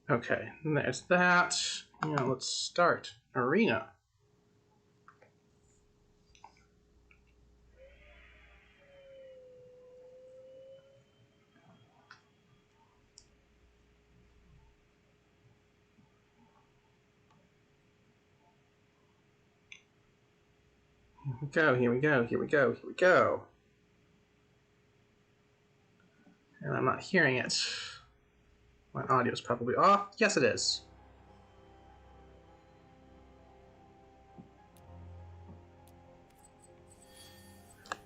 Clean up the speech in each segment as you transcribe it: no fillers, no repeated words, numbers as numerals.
Okay, and there's that. Now let's start Arena. Here we go, here we go, here we go, here we go. And I'm not hearing it. My audio's probably off. Yes, it is.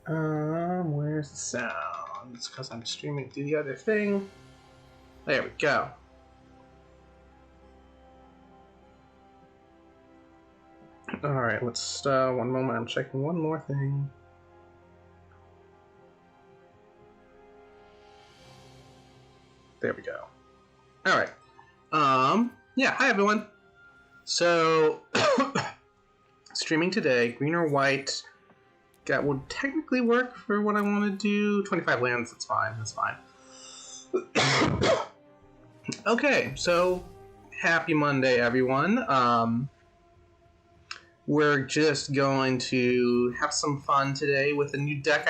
Where's the sound? It's because I'm streaming through the other thing. There we go. Alright, let's, one moment, I'm checking one more thing. There we go. Alright. Yeah, hi everyone. So, streaming today, green or white, that would technically work for what I want to do. 25 lands, that's fine, that's fine. Okay, so, happy Monday everyone. We're just going to have some fun today with a new deck.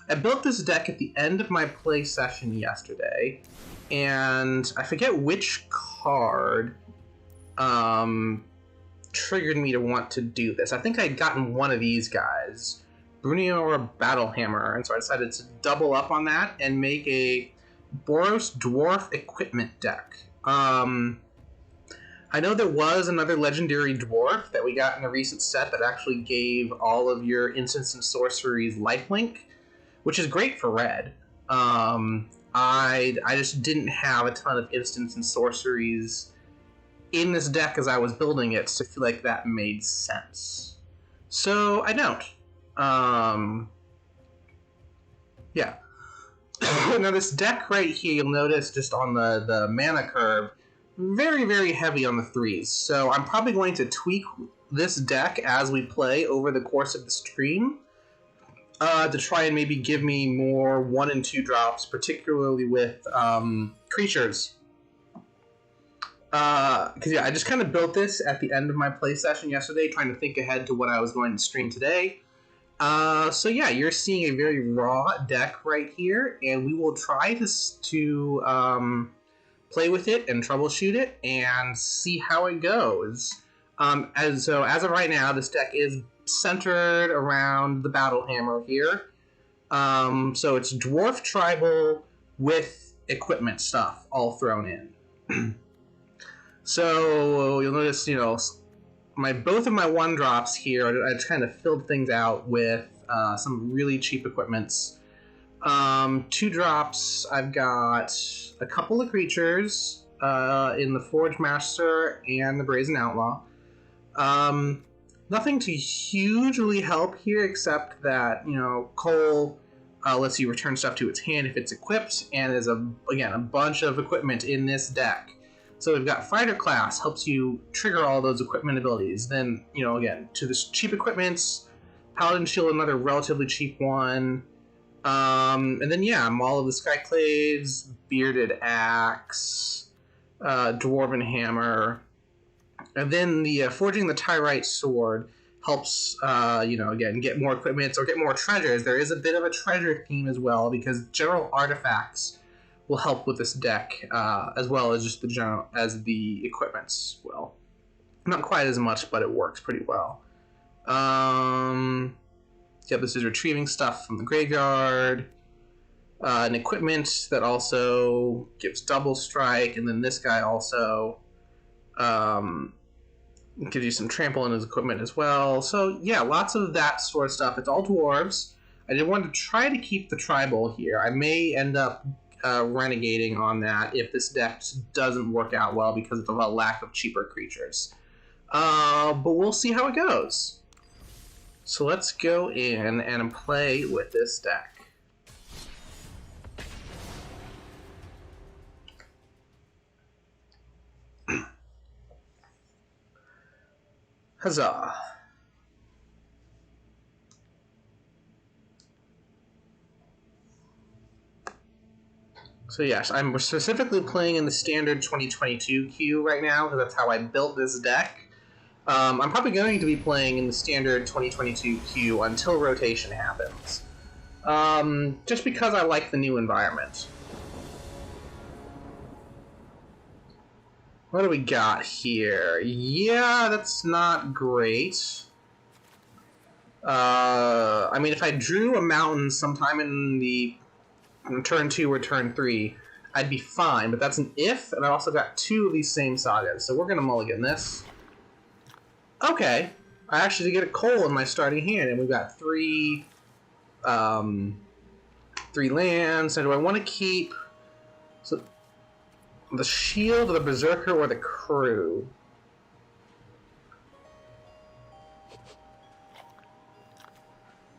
I built this deck at the end of my play session yesterday, and I forget which card triggered me to want to do this. I think I'd gotten one of these guys, Brunio or Battlehammer, and so I decided to double up on that and make a Boros Dwarf equipment deck. I know there was another legendary dwarf that we got in a recent set that actually gave all of your instants and sorceries lifelink, which is great for red. I just didn't have a ton of instants and sorceries in this deck as I was building it, so I feel like that made sense. So I don't. Yeah. Now this deck right here, you'll notice just on the mana curve, very, very heavy on the threes. So I'm probably going to tweak this deck as we play over the course of the stream to try and maybe give me more 1 and 2 drops, particularly with creatures. Because yeah, I just kind of built this at the end of my play session yesterday, trying to think ahead to what I was going to stream today. So yeah, you're seeing a very raw deck right here, and we will try to play with it and troubleshoot it and see how it goes. As of right now, this deck is centered around the Battlehammer here. So it's Dwarf Tribal with equipment stuff all thrown in. So you'll notice, both of my 1-drops here, I just kind of filled things out with some really cheap equipments. 2-drops, I've got a couple of creatures in the Forge Master and the Brazen Outlaw. Nothing to hugely help here except that, Cole lets you return stuff to its hand if it's equipped, and there's, a bunch of equipment in this deck. So we've got Fighter Class, helps you trigger all those equipment abilities. Then, again, to the cheap equipments, Paladin Shield, another relatively cheap one. And then, all of the Skyclaves, Bearded Axe, Dwarven Hammer. And then the Forging the Tyrite Sword helps, again, get more equipment or get more treasures. There is a bit of a treasure theme as well, because general artifacts will help with this deck, as well as just the equipments will. Not quite as much, but it works pretty well. This is retrieving stuff from the graveyard. An equipment that also gives double strike, and then this guy also gives you some trample in his equipment as well. So yeah, lots of that sort of stuff. It's all dwarves. I did want to try to keep the tribal here. I may end up renegading on that if this deck doesn't work out well because of a lack of cheaper creatures. But we'll see how it goes. So let's go in and play with this deck. Huzzah. So yes, I'm specifically playing in the standard 2022 queue right now, because that's how I built this deck. I'm probably going to be playing in the standard 2022 queue until rotation happens. Just because I like the new environment. What do we got here? Yeah, that's not great. I mean, if I drew a mountain sometime in the turn 2 or turn 3, I'd be fine, but that's an if, and I also got 2 of these same sagas, so we're gonna mulligan this. Okay, I actually get a coal in my starting hand, and we've got 3 lands. So do I want to keep the shield, the berserker, or the crew?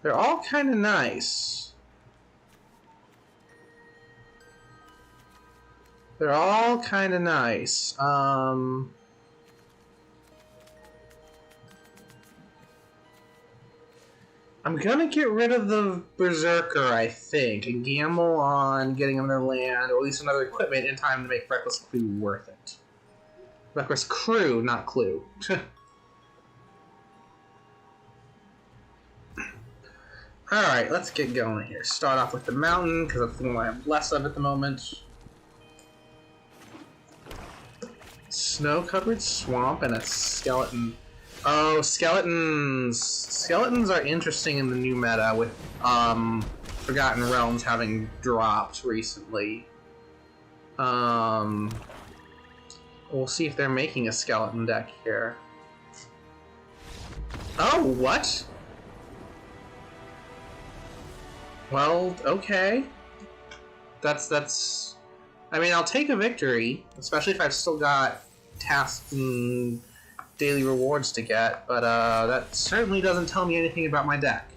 They're all kind of nice. They're all kind of nice. I'm gonna get rid of the berserker, I think, and gamble on getting another land, or at least another equipment, in time to make Reckless Clue worth it. Reckless Crew, not Clue. Alright, let's get going here. Start off with the mountain, because that's the one I have less of at the moment. Snow-covered swamp and a skeleton. Oh, skeletons! Skeletons are interesting in the new meta, with Forgotten Realms having dropped recently. We'll see if they're making a skeleton deck here. Oh, what? Well, okay. That's... I mean, I'll take a victory, especially if I've still got tasks and daily rewards to get, but that certainly doesn't tell me anything about my deck.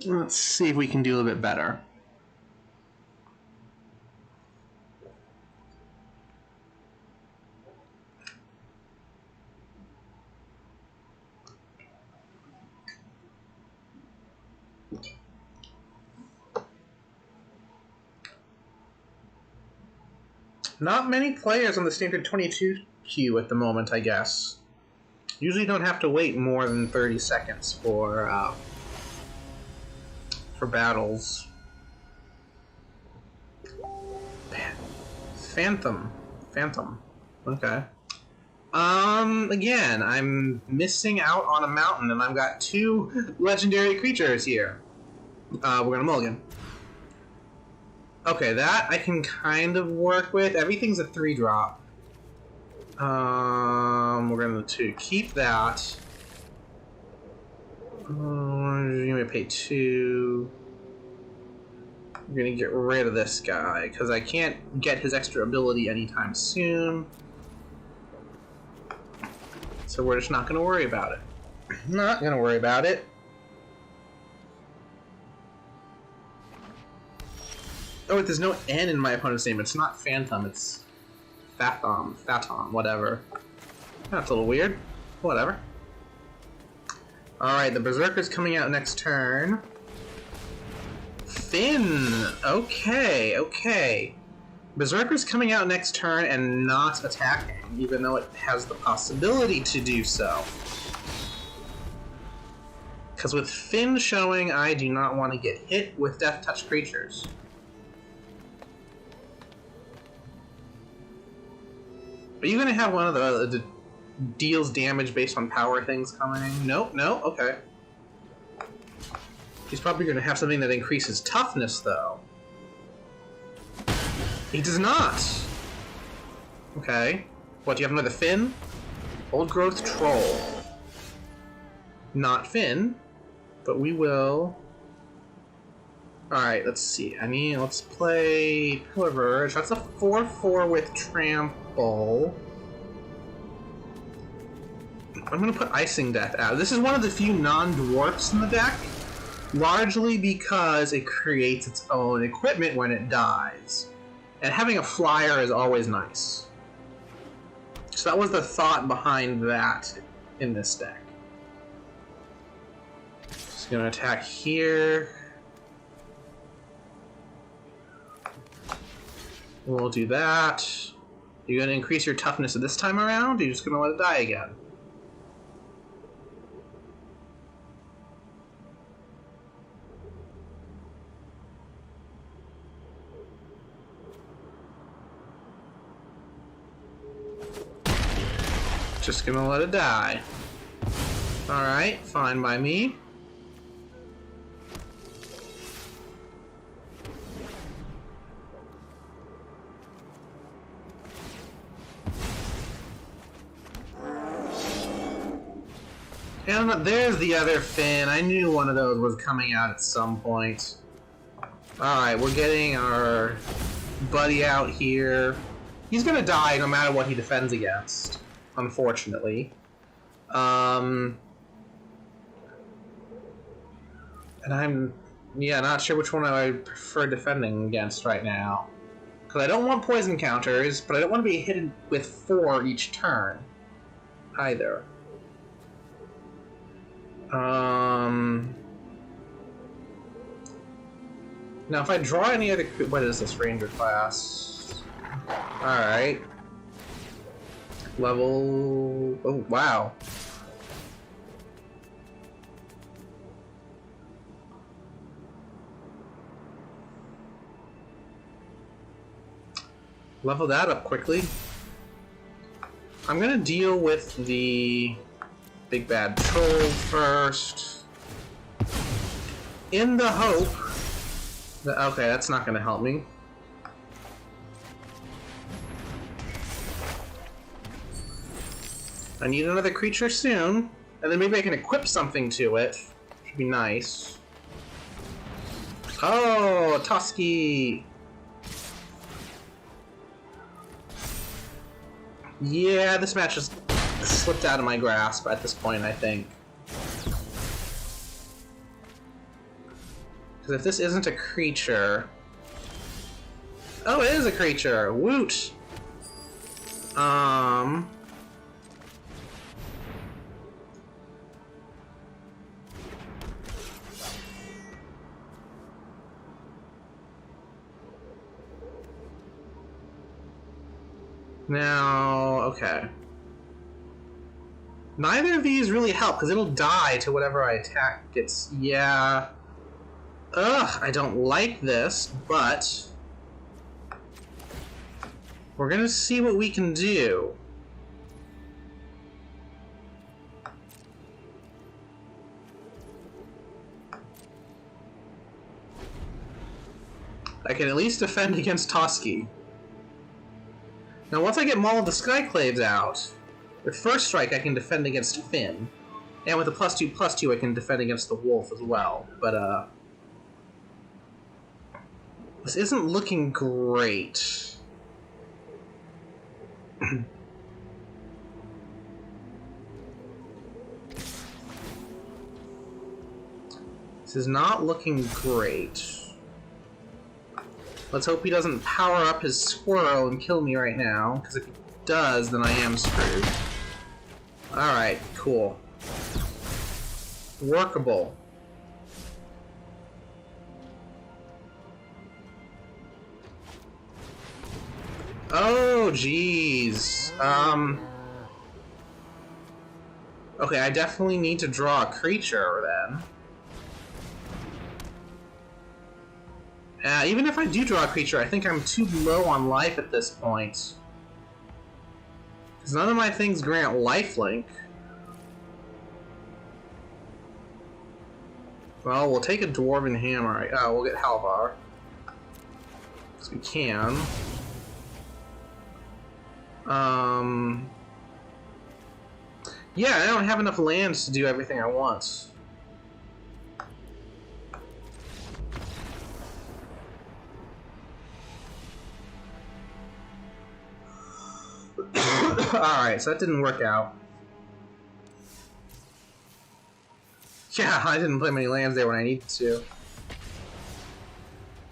Let's see if we can do a little bit better. Not many players on the standard 22 queue at the moment, I guess. Usually don't have to wait more than 30 seconds for battles. Phantom. Okay. Again, I'm missing out on a mountain, and I've got 2 legendary creatures here. We're gonna mulligan. Okay, that I can kind of work with. Everything's a 3-drop. We're going to keep that. You're going to pay 2. I'm going to get rid of this guy, because I can't get his extra ability anytime soon. So we're just not going to worry about it. Not going to worry about it. Oh, there's no N in my opponent's name. It's not Phantom, it's Phathom, whatever. That's a little weird. Whatever. Alright, the Berserker's coming out next turn. Finn! Okay. Berserker's coming out next turn and not attacking, even though it has the possibility to do so. Because with Finn showing, I do not want to get hit with Death Touch creatures. Are you going to have one of the deals damage based on power things coming? Nope, okay. He's probably going to have something that increases toughness, though. He does not! Okay. What, do you have another Finn? Old Growth Troll. Not Finn, but we will... Alright, let's see. Let's play Pillar Verge. That's a 4/4 with Trample. I'm gonna put Icing Death out. This is one of the few non-dwarfs in the deck, largely because it creates its own equipment when it dies. And having a flyer is always nice. So that was the thought behind that in this deck. Just gonna attack here. We'll do that. You're gonna increase your toughness this time around, or you're just gonna let it die again? Just gonna let it die. Alright, fine by me. And there's the other fin. I knew one of those was coming out at some point. Alright, we're getting our buddy out here. He's gonna die no matter what he defends against, unfortunately. And I'm, not sure which one I prefer defending against right now. Because I don't want poison counters, but I don't want to be hit with 4 each turn, either. Now if I draw any other... What is this ranger class? Alright. Level... Oh, wow. Level that up quickly. I'm gonna deal with the big bad troll first. In the hope that... Okay, that's not gonna help me. I need another creature soon, and then maybe I can equip something to it. Should be nice. Oh, Tusky! Yeah, this match just slipped out of my grasp at this point, I think. Because if this isn't a creature... Oh, it is a creature! Woot! Now, okay. Neither of these really help, because it'll die to whatever I attack gets... Yeah. Ugh, I don't like this, but... We're gonna see what we can do. I can at least defend against Toski. Now, once I get Maul of the Skyclaves out, with First Strike I can defend against Finn. And with a +2/+2 I can defend against the Wolf as well. But, this isn't looking great. This is not looking great. Let's hope he doesn't power up his squirrel and kill me right now, because if he does, then I am screwed. Alright, cool. Workable. Oh, jeez. Okay, I definitely need to draw a creature then. Even if I do draw a creature, I think I'm too low on life at this point. Because none of my things grant lifelink. Well, we'll take a Dwarven Hammer. Oh, we'll get Halvar. Because we can. Yeah, I don't have enough lands to do everything I want. Alright, so that didn't work out. Yeah, I didn't play many lands there when I needed to.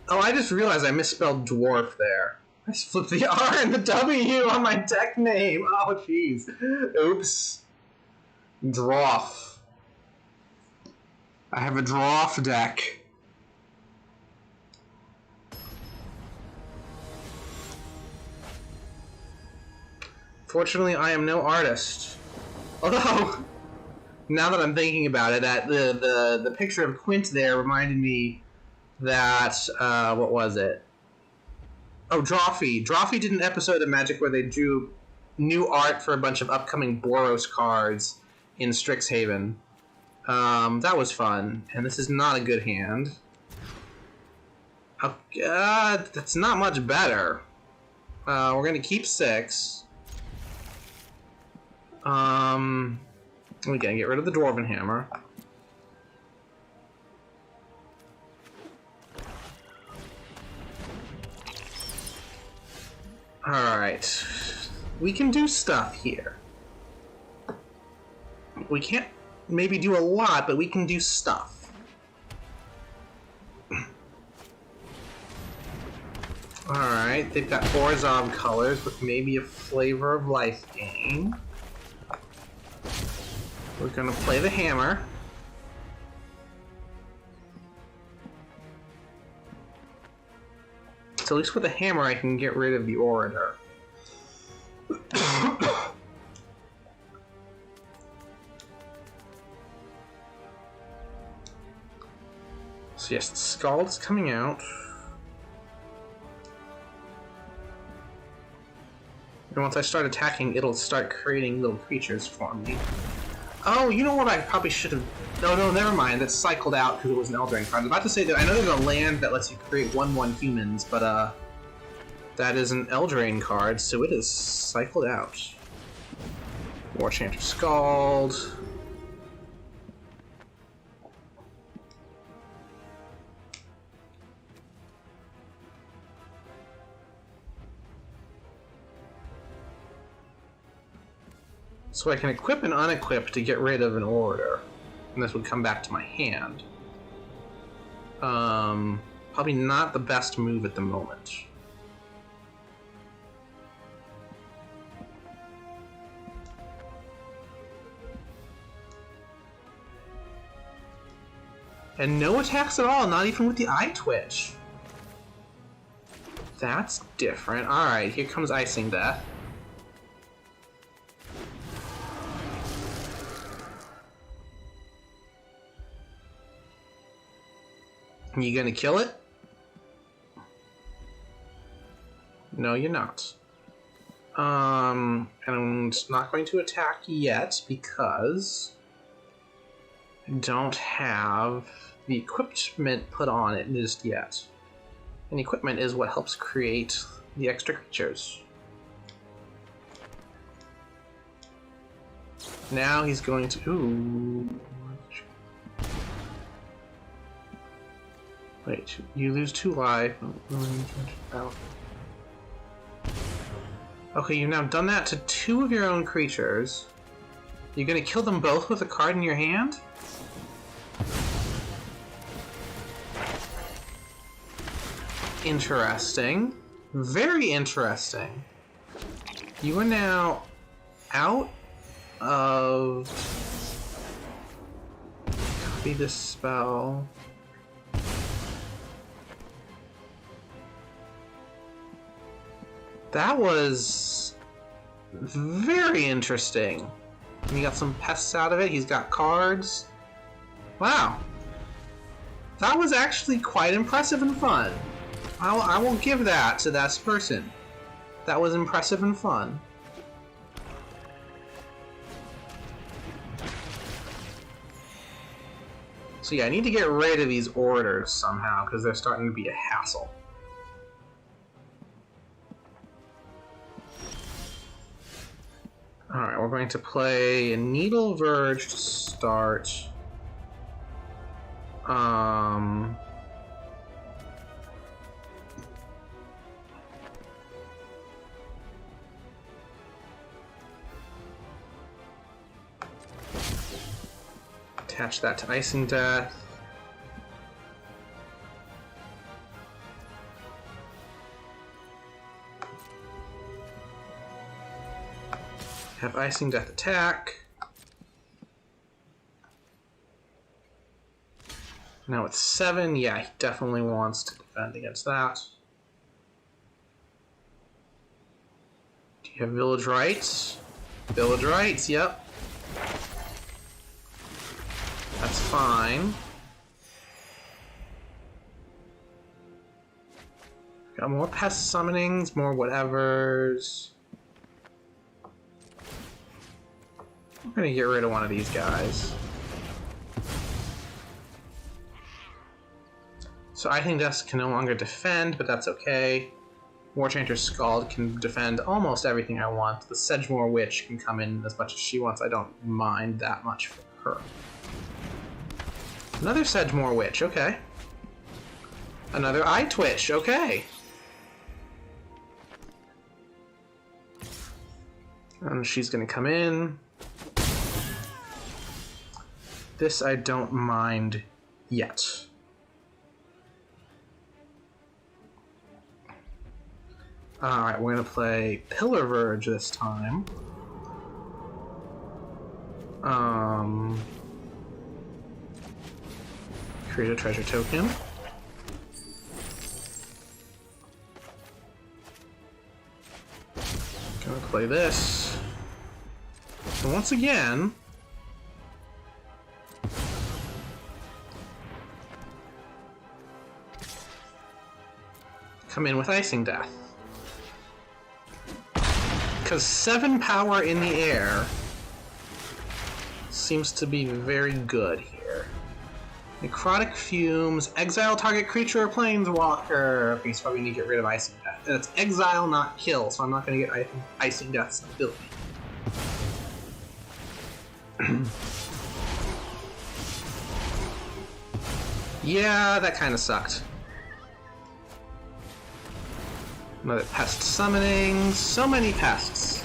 Oh, I just realized I misspelled dwarf there. I just flipped the R and the W on my deck name. Oh, jeez. Oops. Dwarf. I have a Dwarf deck. Fortunately, I am no artist. Although, now that I'm thinking about it, that the picture of Quint there reminded me that what was it? Oh, Drawfee. Drawfee did an episode of Magic where they drew new art for a bunch of upcoming Boros cards in Strixhaven. That was fun, and this is not a good hand. Oh, that's not much better. We're gonna keep 6. We gotta get rid of the Dwarven Hammer. Alright. We can do stuff here. We can't maybe do a lot, but we can do stuff. Alright, they've got Boros colors with maybe a Flavor of Life game. We're gonna play the hammer. So at least with the hammer I can get rid of the Orator. So yes, the Scald's coming out. And once I start attacking, it'll start creating little creatures for me. Oh, you know what I probably should have... No, never mind. That's cycled out because it was an Eldraine card. I was about to say that I know there's a land that lets you create 1/1 humans, but that is an Eldraine card, so it is cycled out. War Chanter Scald. So I can equip and unequip to get rid of an Orator. And this would come back to my hand. Probably not the best move at the moment. And no attacks at all, not even with the Eye Twitch. That's different. Alright, here comes Icing Death. You gonna kill it? No, you're not. And I'm not going to attack yet because I don't have the equipment put on it just yet. And equipment is what helps create the extra creatures. Now he's going to... Ooh. Wait, you lose 2 life. Okay, you've now done that to 2 of your own creatures. You're gonna kill them both with a card in your hand? Interesting. Very interesting. You are now out of... Copy this spell. That was very interesting. He got some pests out of it. He's got cards. Wow. That was actually quite impressive and fun. I will give that to that person. That was impressive and fun. So yeah, I need to get rid of these orders somehow because they're starting to be a hassle. Alright, we're going to play a Needle Verge to start. Attach that to Icing Death. Have Icing Death attack. Now it's 7. Yeah, he definitely wants to defend against that. Do you have village rights? Village rights, yep. That's fine. Got more pest summonings, more whatevers. I'm gonna get rid of one of these guys. So I think Dust can no longer defend, but that's okay. Warchanter's Scald can defend almost everything I want. The Sedgemoor Witch can come in as much as she wants. I don't mind that much for her. Another Sedgemoor Witch, okay. Another Eye Twitch, okay. And she's gonna come in. This I don't mind yet. Alright, we're gonna play Pillar Verge this time. Create a treasure token. Gonna play this. And once again, come in with Icing Death. Because 7 power in the air seems to be very good here. Necrotic Fumes, exile target creature or planeswalker. Okay, so we need to get rid of Icing Death. And it's exile, not kill, so I'm not going to get Icing Death's ability. Yeah, that kind of sucked. Another pest summoning. So many pests.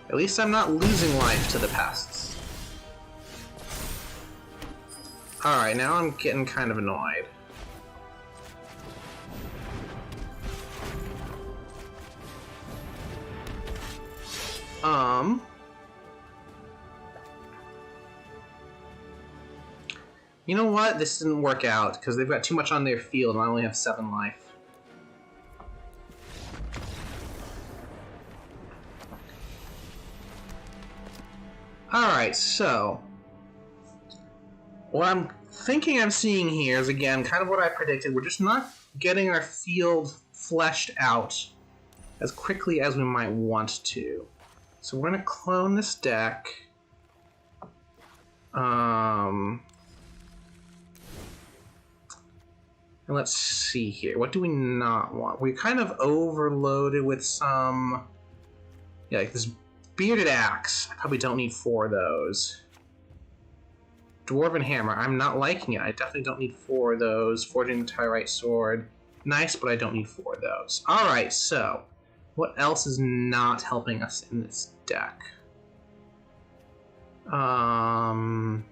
At least I'm not losing life to the pests. Alright, now I'm getting kind of annoyed. You know what? This didn't work out, because they've got too much on their field and I only have 7 life. Alright, so what I'm thinking I'm seeing here is, again, kind of what I predicted. We're just not getting our field fleshed out as quickly as we might want to. So we're going to clone this deck. And let's see here. What do we not want? We're kind of overloaded with some... Yeah, like this Bearded Axe. I probably don't need 4 of those. Dwarven Hammer. I'm not liking it. I definitely don't need 4 of those. Forging the Tyrite Sword. Nice, but I don't need 4 of those. Alright, so what else is not helping us in this deck? The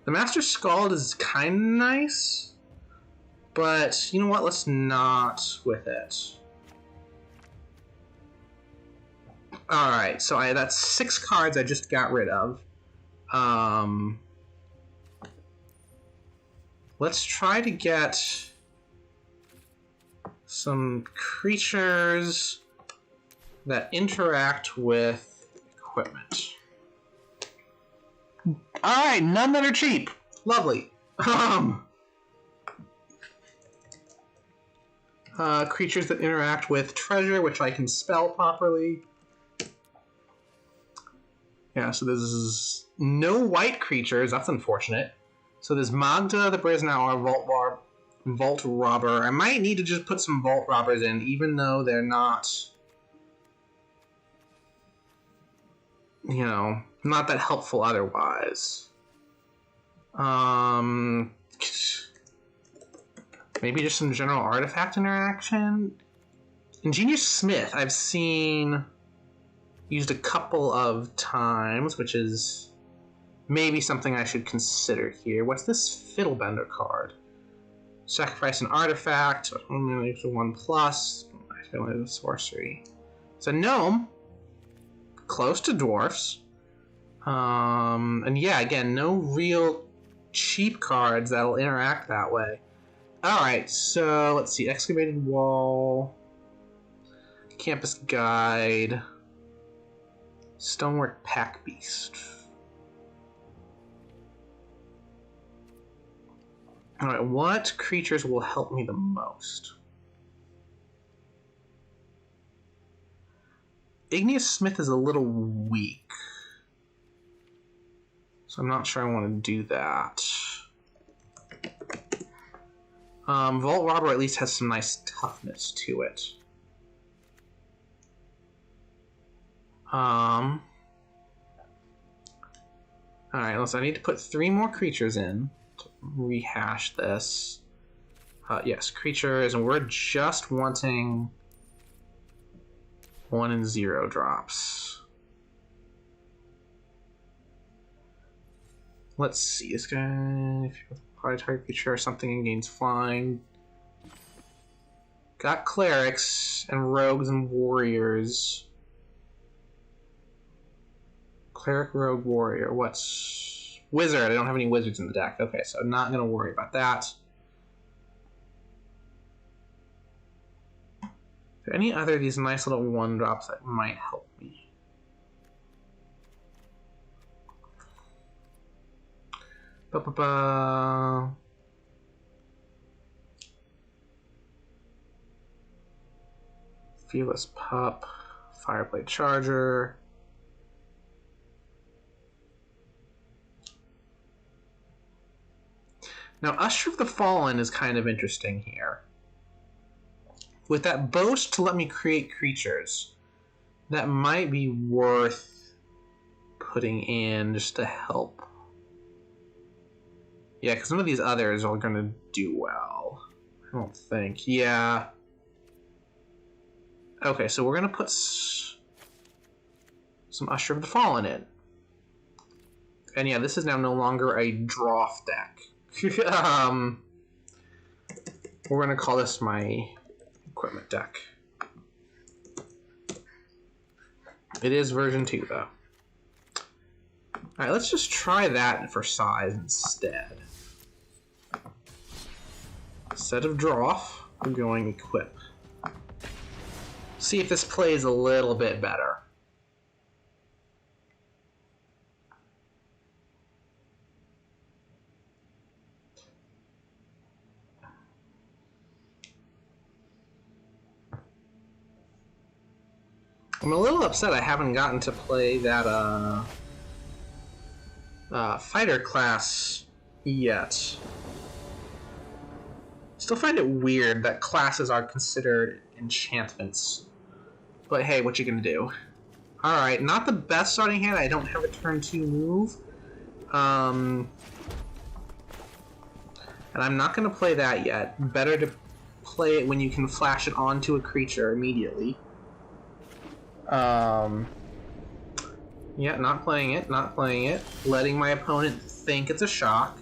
Master Scald is kind of nice. But, you know what? Let's not with it. Alright, so that's 6 cards I just got rid of. Let's try to get some creatures that interact with equipment. Alright, none that are cheap. Lovely. Creatures that interact with treasure, which I can spell properly. Yeah, so there's no white creatures. That's unfortunate. So there's Magda the Brisnower, Vault Robber. I might need to just put some Vault Robbers in, even though they're not, you know, not that helpful otherwise. Maybe just some general artifact interaction. Ingenious Smith, I've seen used a couple of times, which is maybe something I should consider here. What's this Fiddlebender card? Sacrifice an artifact. It's a 1+. I feel like it's a sorcery. It's a gnome. Close to dwarfs. And yeah, again, no real cheap cards that'll interact that way. Alright, so let's see. Excavated Wall, Campus Guide, Stonework Pack Beast. Alright, what creatures will help me the most? Igneous Smith is a little weak, so I'm not sure I want to do that. Vault Robber at least has some nice toughness to it. Alright, I need to put 3 more creatures in to rehash this. Yes, creatures, and we're just wanting 1 and 0 drops. Let's see, this guy, if you apply a target creature or something and gains flying. Got clerics and rogues and warriors. Cleric, rogue, warrior. What's wizard? I don't have any wizards in the deck. Okay, so I'm not gonna worry about that. Are there any other of these nice little 1-drops that might help me? Ba-ba-ba. Fearless Pup, Fireblade Charger. Now, Usher of the Fallen is kind of interesting here. With that boast to let me create creatures, that might be worth putting in just to help. Yeah, because none of these others are going to do well. I don't think. Yeah. Okay, so we're going to put some Usher of the Fallen in. And yeah, this is now no longer a Drawf deck. We're going to call this my equipment deck. It is version 2, though. Alright, let's just try that for size instead. Instead of Drawf, we're going Equip. See if this plays a little bit better. I'm a little upset I haven't gotten to play that fighter class yet. Still find it weird that classes are considered enchantments. But hey, what you gonna do? Alright, not the best starting hand. I don't have a turn 2 move. And I'm not gonna play that yet. Better to play it when you can flash it onto a creature immediately. Yeah, not playing it, not playing it. Letting my opponent think it's a shock.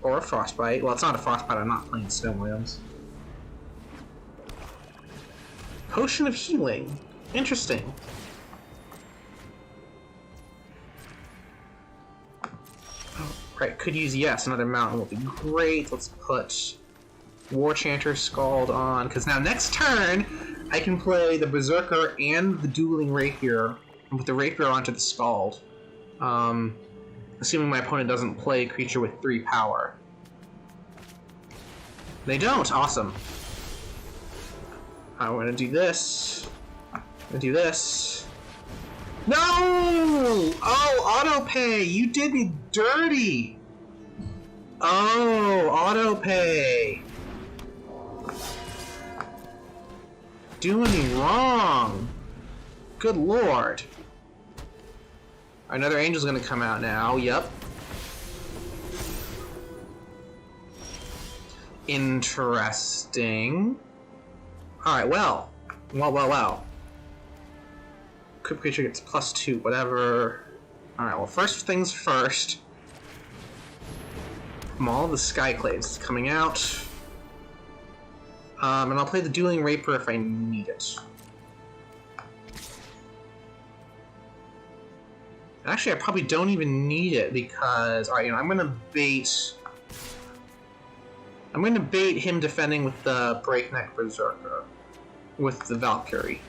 Or a frostbite. Well, it's not a frostbite, I'm not playing Snow Williams. Potion of Healing. Interesting. Oh, right, could use, yes, another mountain would be great. Let's put War Chanter Scald on, because now next turn, I can play the Berserker and the Dueling Rapier, and put the Rapier onto the Scald. Assuming my opponent doesn't play a creature with 3 power. They don't! Awesome. I'm gonna do this. I'm gonna do this. No! Oh, autopay! You did me dirty! Oh, autopay! Doing me wrong! Good lord. Another angel's gonna come out now, yep. Interesting. Alright, well. Well. Equipped creature gets +2, whatever. Alright, well, first things first. Maul of the Skyclaves coming out. And I'll play the Dueling Rapier if I need it. Actually, I probably don't even need it because, alright, you know, I'm gonna bait him defending with the Breakneck Berserker. With the Valkyrie.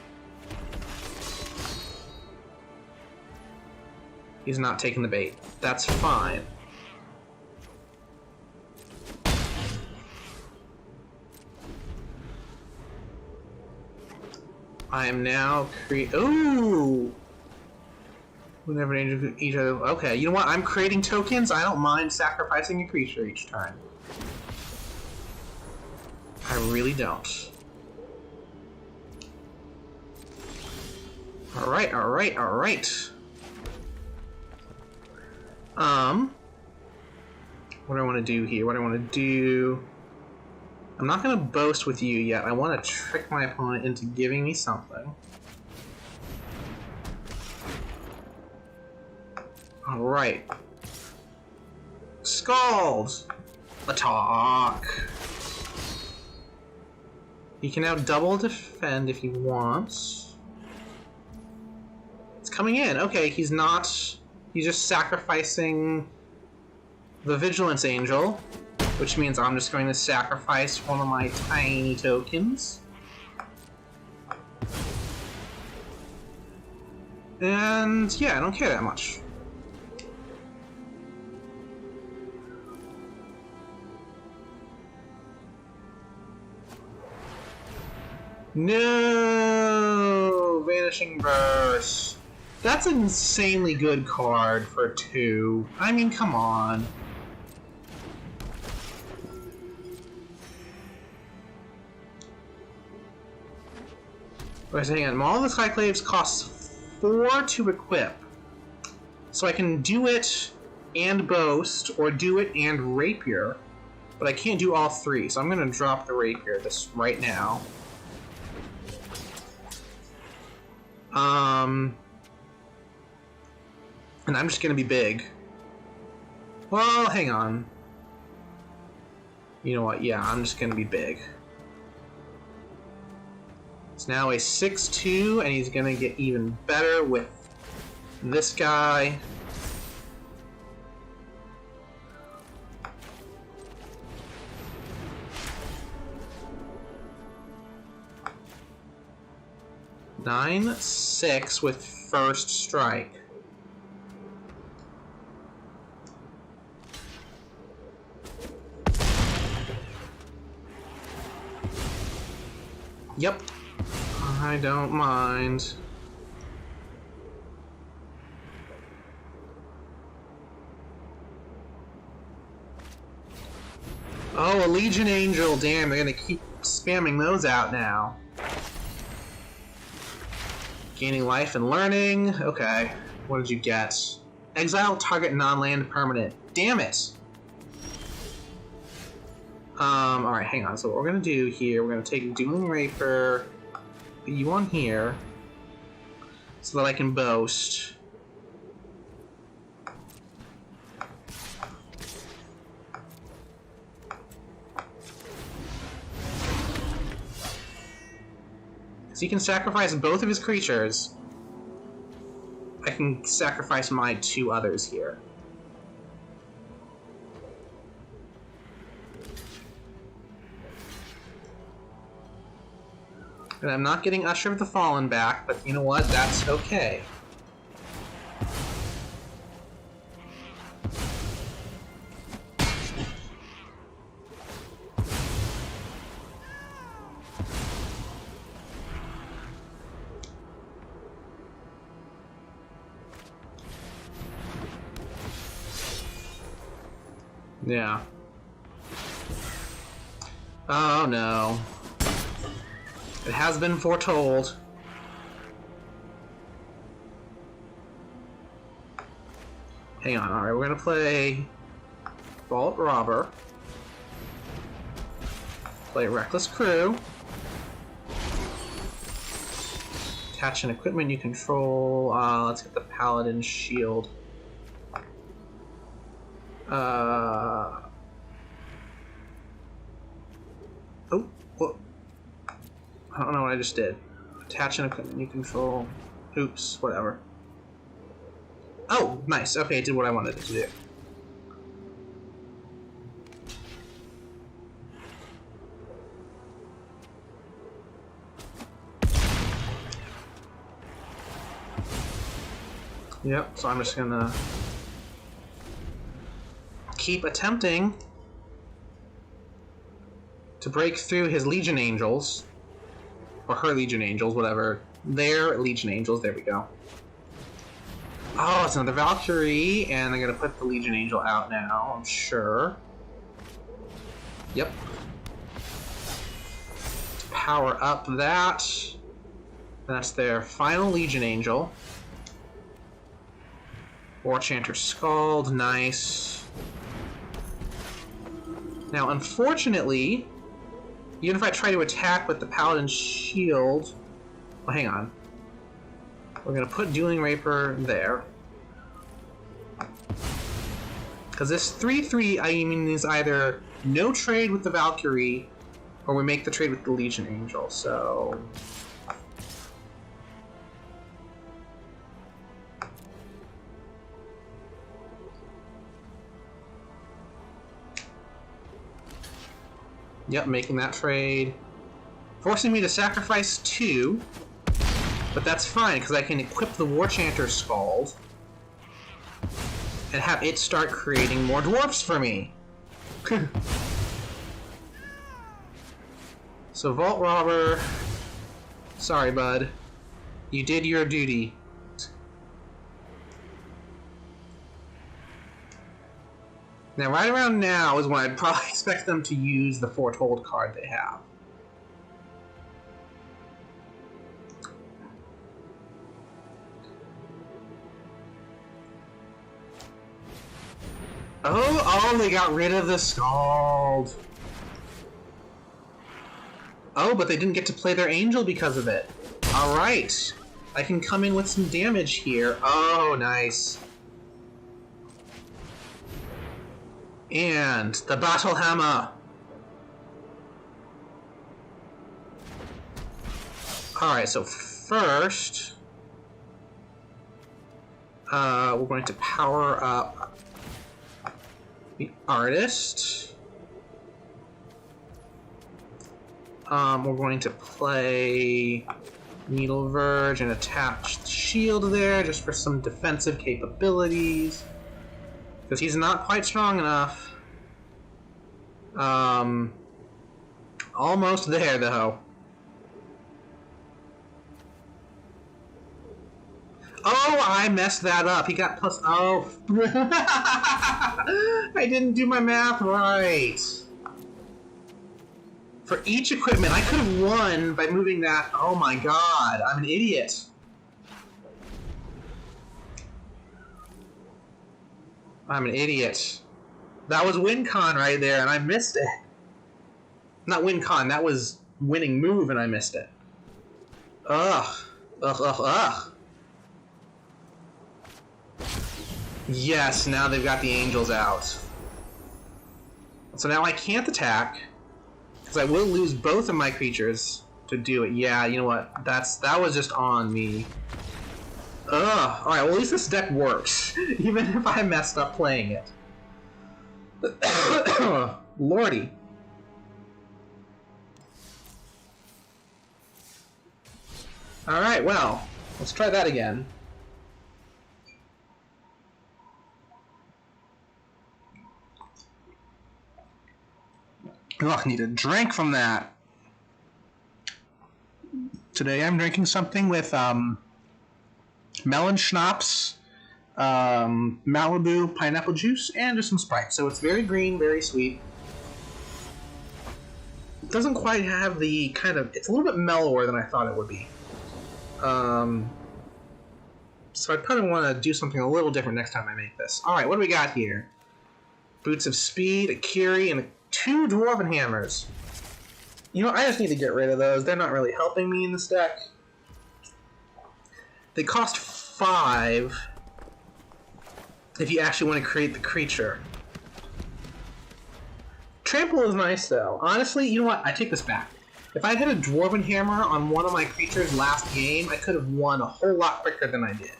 He's not taking the bait. That's fine. I am now ooh! Whenever each other. Okay, you know what? I'm creating tokens. I don't mind sacrificing a creature each turn. I really don't. Alright, alright, alright. What do I want to do here? What do I want to do? I'm not going to boast with you yet. I want to trick my opponent into giving me something. Alright. Scald! Attack! He can now double defend if he wants. It's coming in. Okay, he's not... He's just sacrificing the Vigilance Angel, which means I'm just going to sacrifice one of my tiny tokens. And yeah, I don't care that much. No! Vanishing Burst. That's an insanely good card for 2. I mean, come on. Wait, hang on. All the Skyclaves costs 4 to equip. So I can do it and Boast, or do it and Rapier. But I can't do all 3, so I'm going to drop the Rapier this right now. And I'm just gonna be big. Well, hang on. You know what? Yeah, I'm just gonna be big. It's now a 6-2, and he's gonna get even better with this guy. Nine, 6 with first strike. Yep. I don't mind. Oh, a Legion Angel. Damn, they're gonna keep spamming those out now. Gaining life and learning. Okay. What did you get? Exile target non-land permanent. Damn it! Alright, hang on. So what we're gonna do here, we're gonna take Dueling Raper, put you on here, so that I can boast. So he can sacrifice both of his creatures. I can sacrifice my 2 others here. And I'm not getting Usher of the Fallen back, but you know what? That's okay. Yeah. Oh no. It has been foretold. Hang on, alright, we're gonna play Vault Robber. Play Reckless Crew. Attach an equipment you control. Let's get the Paladin Shield. Oh, what? I don't know what I just did. Attach an equipment you control. Oops, whatever. Oh, nice. Okay, it did what I wanted it to do. Yep, so I'm just gonna keep attempting to break through his Legion Angels. Or her Legion Angels, whatever. Their Legion Angels, there we go. Oh, it's another Valkyrie, and I'm gonna put the Legion Angel out now, I'm sure. Yep. Power up that. That's their final Legion Angel. War Chanter Scald, nice. Now, unfortunately, even if I try to attack with the Paladin Shield... Well, hang on. We're going to put Dueling Raper there. Because this 3-3, I mean, is either no trade with the Valkyrie, or we make the trade with the Legion Angel, so... Yep, making that trade. Forcing me to sacrifice 2. But that's fine, because I can equip the War Chanter Scald. And have it start creating more dwarfs for me. So, Vault Robber... Sorry, bud. You did your duty. Now, right around now is when I'd probably expect them to use the Foretold card they have. Oh, they got rid of the Scald. Oh, but they didn't get to play their Angel because of it. Alright. I can come in with some damage here. Oh, nice. And the Battle Hammer. Alright, so first... we're going to power up the Artist. We're going to play Needle Verge and attach the shield there just for some defensive capabilities. Because he's not quite strong enough. Almost there, though. Oh, I messed that up. He got plus... Oh. I didn't do my math right. For each equipment, I could have won by moving that... Oh my god, I'm an idiot. I'm an idiot. That was WinCon right there, and I missed it. Not WinCon, that was winning move, and I missed it. Ugh. Ugh, ugh, ugh. Yes, now they've got the angels out. So now I can't attack, because I will lose both of my creatures to do it. Yeah, you know what? That was just on me. Ugh. Alright, well at least this deck works, even if I messed up playing it. Lordy. Alright, well, let's try that again. Ugh, need a drink from that. Today I'm drinking something with, melon schnapps, Malibu pineapple juice, and just some Sprite. So it's very green, very sweet. It doesn't quite have the kind of... It's a little bit mellower than I thought it would be. So I probably want to do something a little different next time I make this. Alright, what do we got here? Boots of Speed, a Kiri, and 2 Dwarven Hammers. You know, I just need to get rid of those. They're not really helping me in this deck. They cost 5 if you actually want to create the creature. Trample is nice, though. Honestly, you know what? I take this back. If I had a Dwarven Hammer on one of my creatures last game, I could have won a whole lot quicker than I did.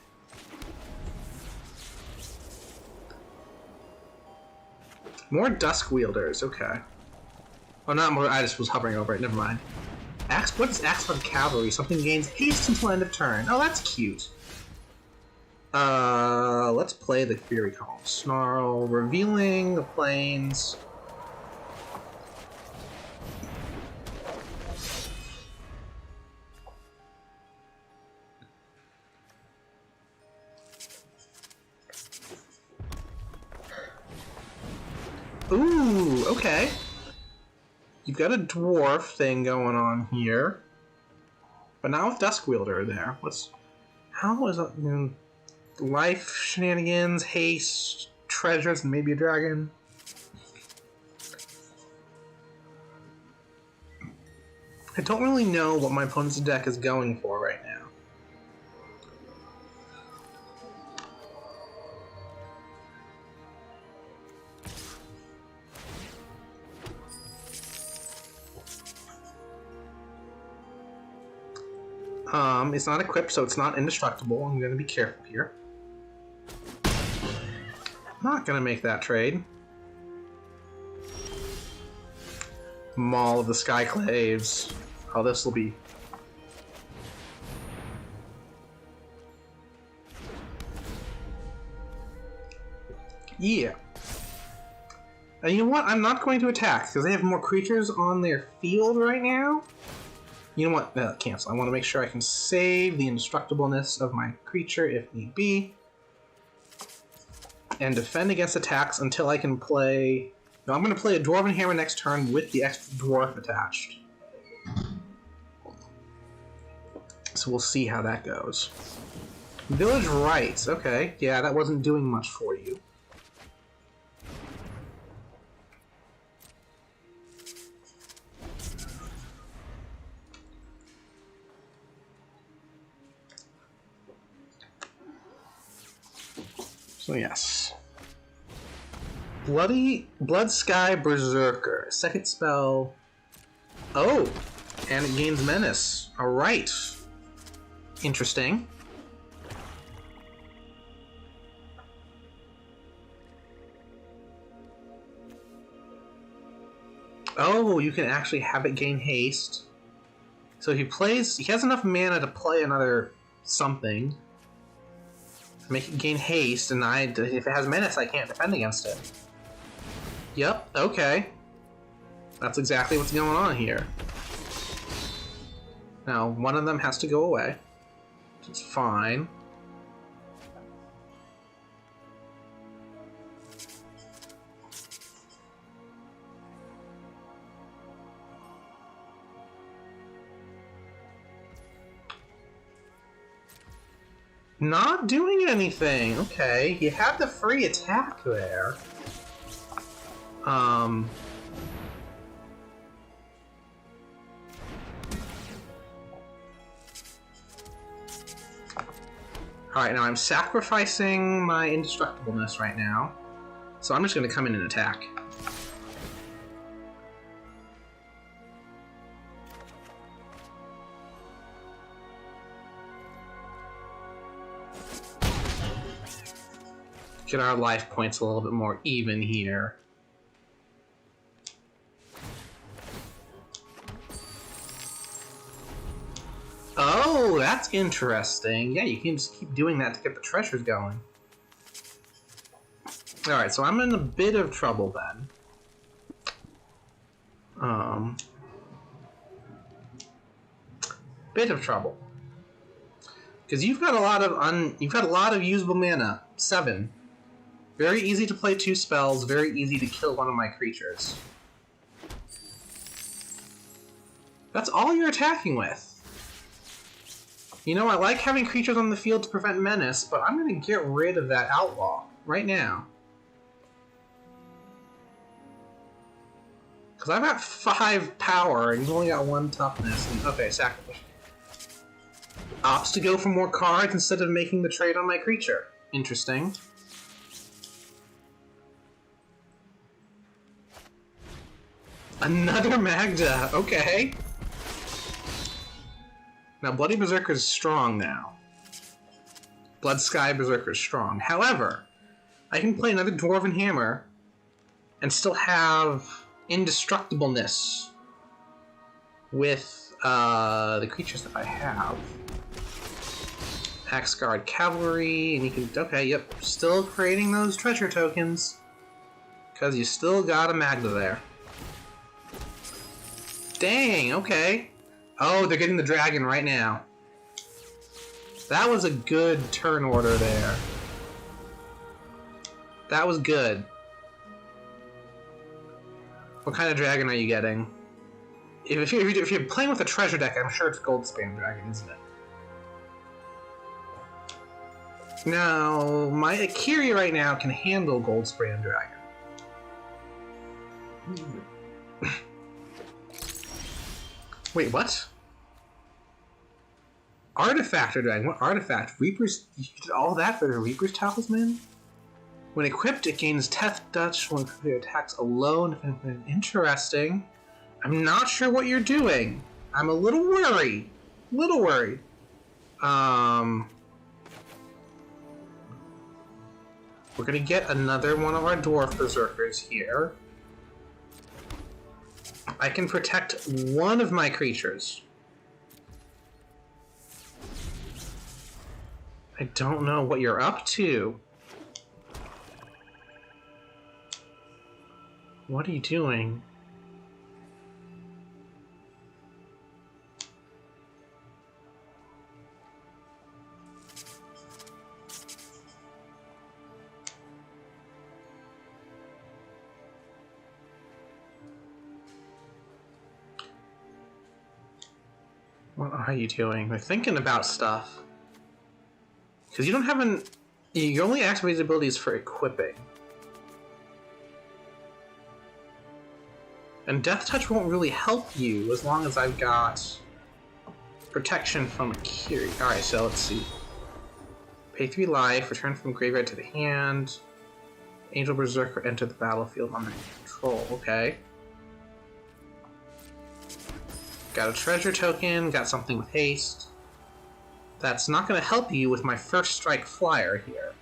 More Dusk Wielders, okay. Oh, not more, I just was hovering over it, never mind. Axe, what is Axe for the Cavalry? Something gains haste until end of turn. Oh, that's cute. Let's play the Fury Column. Snarl, revealing the plains. Ooh, okay. You've got a dwarf thing going on here. But not with Duskwielder there. How is that? Life shenanigans, haste, treasures, and maybe a dragon. I don't really know what my opponent's deck is going for right now. It's not equipped, so it's not indestructible. I'm going to be careful here. Not going to make that trade. Maul of the Skyclaves. Oh, this will be... Yeah. And you know what? I'm not going to attack, because they have more creatures on their field right now. You know what? Cancel. I want to make sure I can save the indestructibleness of my creature if need be. And defend against attacks until I can play... No, I'm going to play a Dwarven Hammer next turn with the extra dwarf attached. So we'll see how that goes. Village Rites. Okay. Yeah, that wasn't doing much for you. So yes. Blood Sky Berserker. Second spell. Oh! And it gains Menace. Alright. Interesting. Oh, you can actually have it gain haste. So if he plays... He has enough mana to play another something. Make it gain haste, and if it has menace, I can't defend against it. Yep, okay. That's exactly what's going on here. Now, one of them has to go away. Which is fine. Not doing anything. Okay, you have the free attack there. Alright, now I'm sacrificing my indestructibleness right now. So I'm just going to come in and attack. Get our life points a little bit more even here. Oh, that's interesting. Yeah, you can just keep doing that to get the treasures going. Alright, so I'm in a bit of trouble then. Bit of trouble. Because you've got a lot of usable mana. 7. Very easy to play 2 spells, very easy to kill one of my creatures. That's all you're attacking with. You know, I like having creatures on the field to prevent menace, but I'm going to get rid of that outlaw right now. Because I've got 5 power and you've only got 1 toughness. And, okay, sacrifice. Opts to go for more cards instead of making the trade on my creature. Interesting. Another Magda, okay. Now, Bloody Berserker is strong now. Blood Sky Berserker is strong. However, I can play another Dwarven Hammer and still have indestructibleness with the creatures that I have. Axe Guard Cavalry, and you can... Okay, yep, still creating those treasure tokens. Because you still got a Magda there. Dang, okay. Oh, they're getting the dragon right now. That was a good turn order there. That was good. What kind of dragon are you getting? If you're playing with a treasure deck, I'm sure it's Goldspan Dragon, isn't it? Now, my Akiri right now can handle Goldspan Dragon. Wait, what? Artifactor Dragon? What artifact? Reaper's... You did all that for the Reaper's Talisman? When equipped, it gains Death Touch when it attacks alone. Interesting. I'm not sure what you're doing. I'm a little worried. We're gonna get another one of our Dwarf Berserkers here. I can protect one of my creatures. I don't know what you're up to. What are you doing? What are you doing? We're thinking about stuff. Because you don't have an... You only activate abilities for equipping. And Death Touch won't really help you as long as I've got protection from Akiri. Alright, so let's see. Pay 3 life, return from graveyard to the hand. Angel Berserker enter the battlefield under control. Okay. Got a treasure token, got something with haste. That's not going to help you with my first strike flyer here.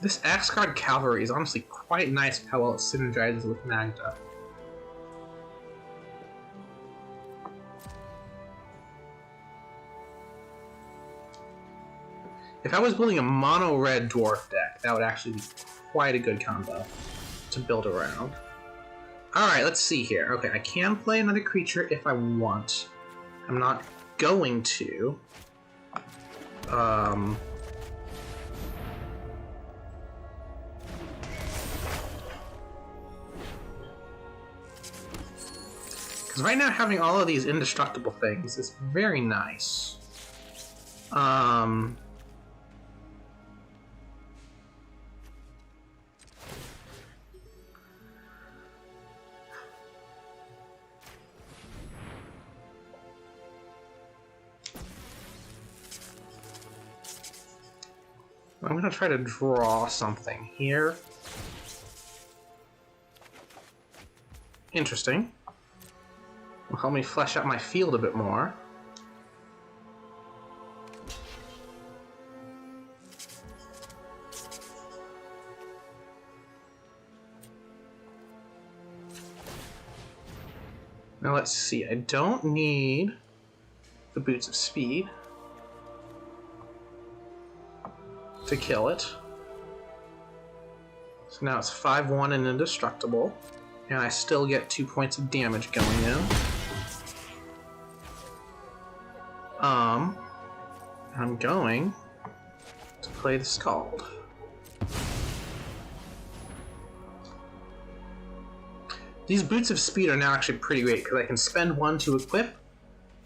This Axe Guard Cavalry is honestly quite nice how well it synergizes with Magda. If I was building a mono-red dwarf deck, that would actually be quite a good combo to build around. Alright, let's see here. Okay, I can play another creature if I want. I'm not going to. Because right now having all of these indestructible things is very nice. I'm going to try to draw something here. Interesting. Will help me flesh out my field a bit more. Now let's see, I don't need the Boots of Speed to kill it. So now it's 5-1 and indestructible, and I still get 2 points of damage going in. I'm going to play the Scald. These Boots of Speed are now actually pretty great, because I can spend 1 to equip,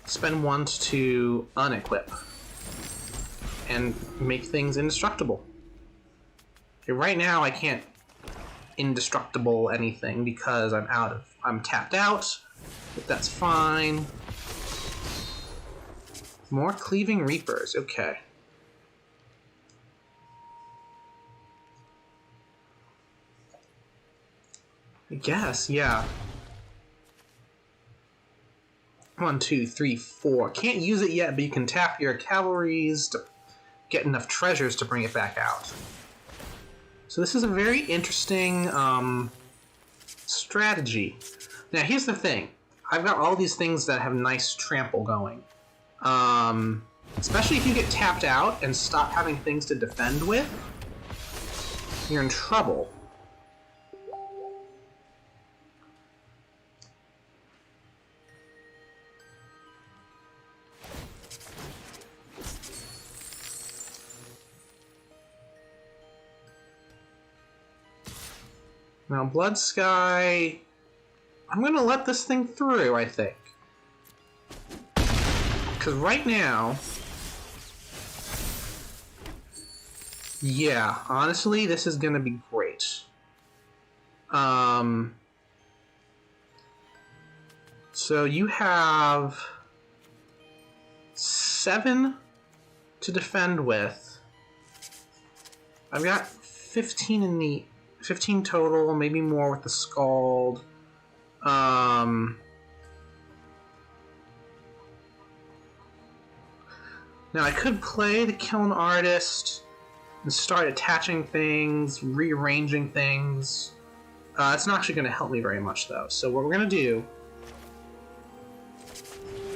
spend 1 to unequip, and make things indestructible. Okay, right now I can't indestructible anything because I'm tapped out, but that's fine. More Cleaving Reapers, okay. I guess, yeah. 1, 2, 3, 4. Can't use it yet, but you can tap your cavalries to get enough treasures to bring it back out. So this is a very interesting strategy. Now here's the thing. I've got all these things that have nice trample going. Especially if you get tapped out and stop having things to defend with, you're in trouble. Now, Blood Sky, I'm going to let this thing through, I think. Because right now, yeah, honestly, this is going to be great. So you have 7 to defend with. I've got 15 in the 15 total, maybe more with the Scald. Now I could play the Kiln Artist and start attaching things, rearranging things. It's not actually going to help me very much though. So what we're going to do,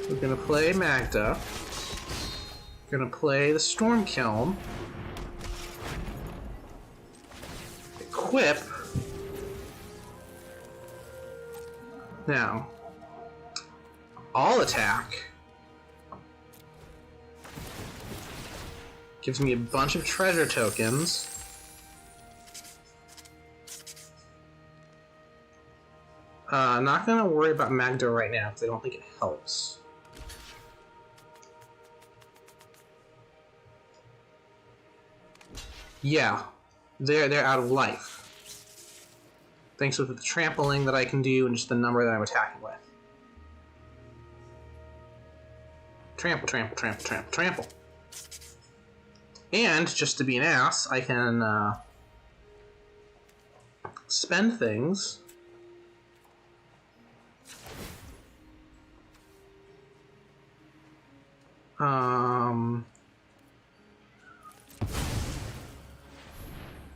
we're going to play Magda. We're going to play the Storm Kiln. Equip. Now, all attack gives me a bunch of treasure tokens. I'm not going to worry about Magda right now because I don't think it helps. Yeah, they're out of life. Thanks to the trampling that I can do and just the number that I'm attacking with. Trample, trample, trample, trample, trample. And, just to be an ass, I can spend things.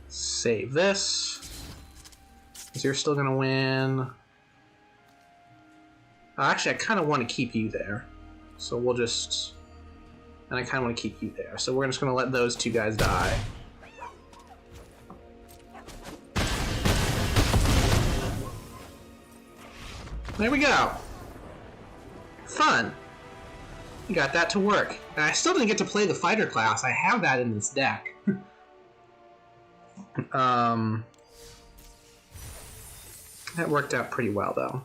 Save this. Because you're still gonna win. Actually, I kind of want to keep you there. So we'll just... And I kind of want to keep you there. So we're just gonna let those two guys die. There we go. Fun. We got that to work. And I still didn't get to play the fighter class. I have that in this deck. That worked out pretty well, though.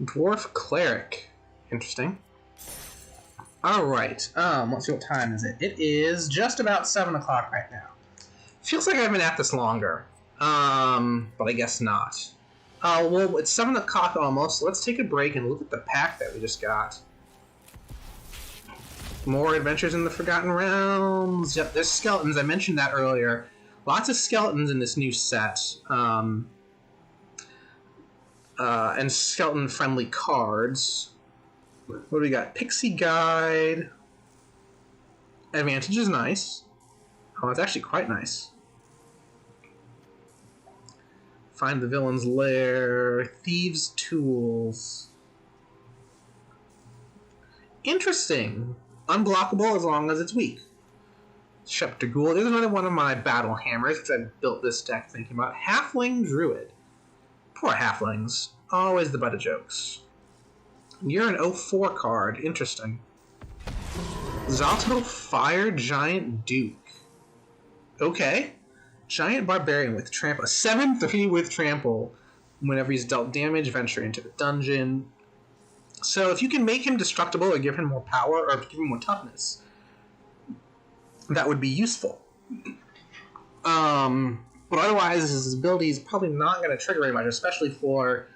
Dwarf Cleric. Interesting. Alright, let's see, what time is it? It is just about 7 o'clock right now. Feels like I've been at this longer. But I guess not. Well, it's 7 o'clock almost, so let's take a break and look at the pack that we just got. More Adventures in the Forgotten Realms. Yep, there's skeletons. I mentioned that earlier. Lots of skeletons in this new set. And skeleton-friendly cards. What do we got? Pixie Guide. Advantage is nice. Oh, it's actually quite nice. Find the Villain's Lair. Thieves' Tools. Interesting. Unblockable as long as it's weak. Scepter Ghoul. There's another one of my battle hammers, which I built this deck thinking about. Halfling Druid. Poor halflings. Always the butt of jokes. You're an 04 card. Interesting. Zalto Fire Giant Duke. Okay. Giant Barbarian with Trample. A 7/3 with Trample. Whenever he's dealt damage, venture into the dungeon. So if you can make him destructible or give him more power or give him more toughness, that would be useful. But otherwise, his ability is probably not going to trigger very much, especially for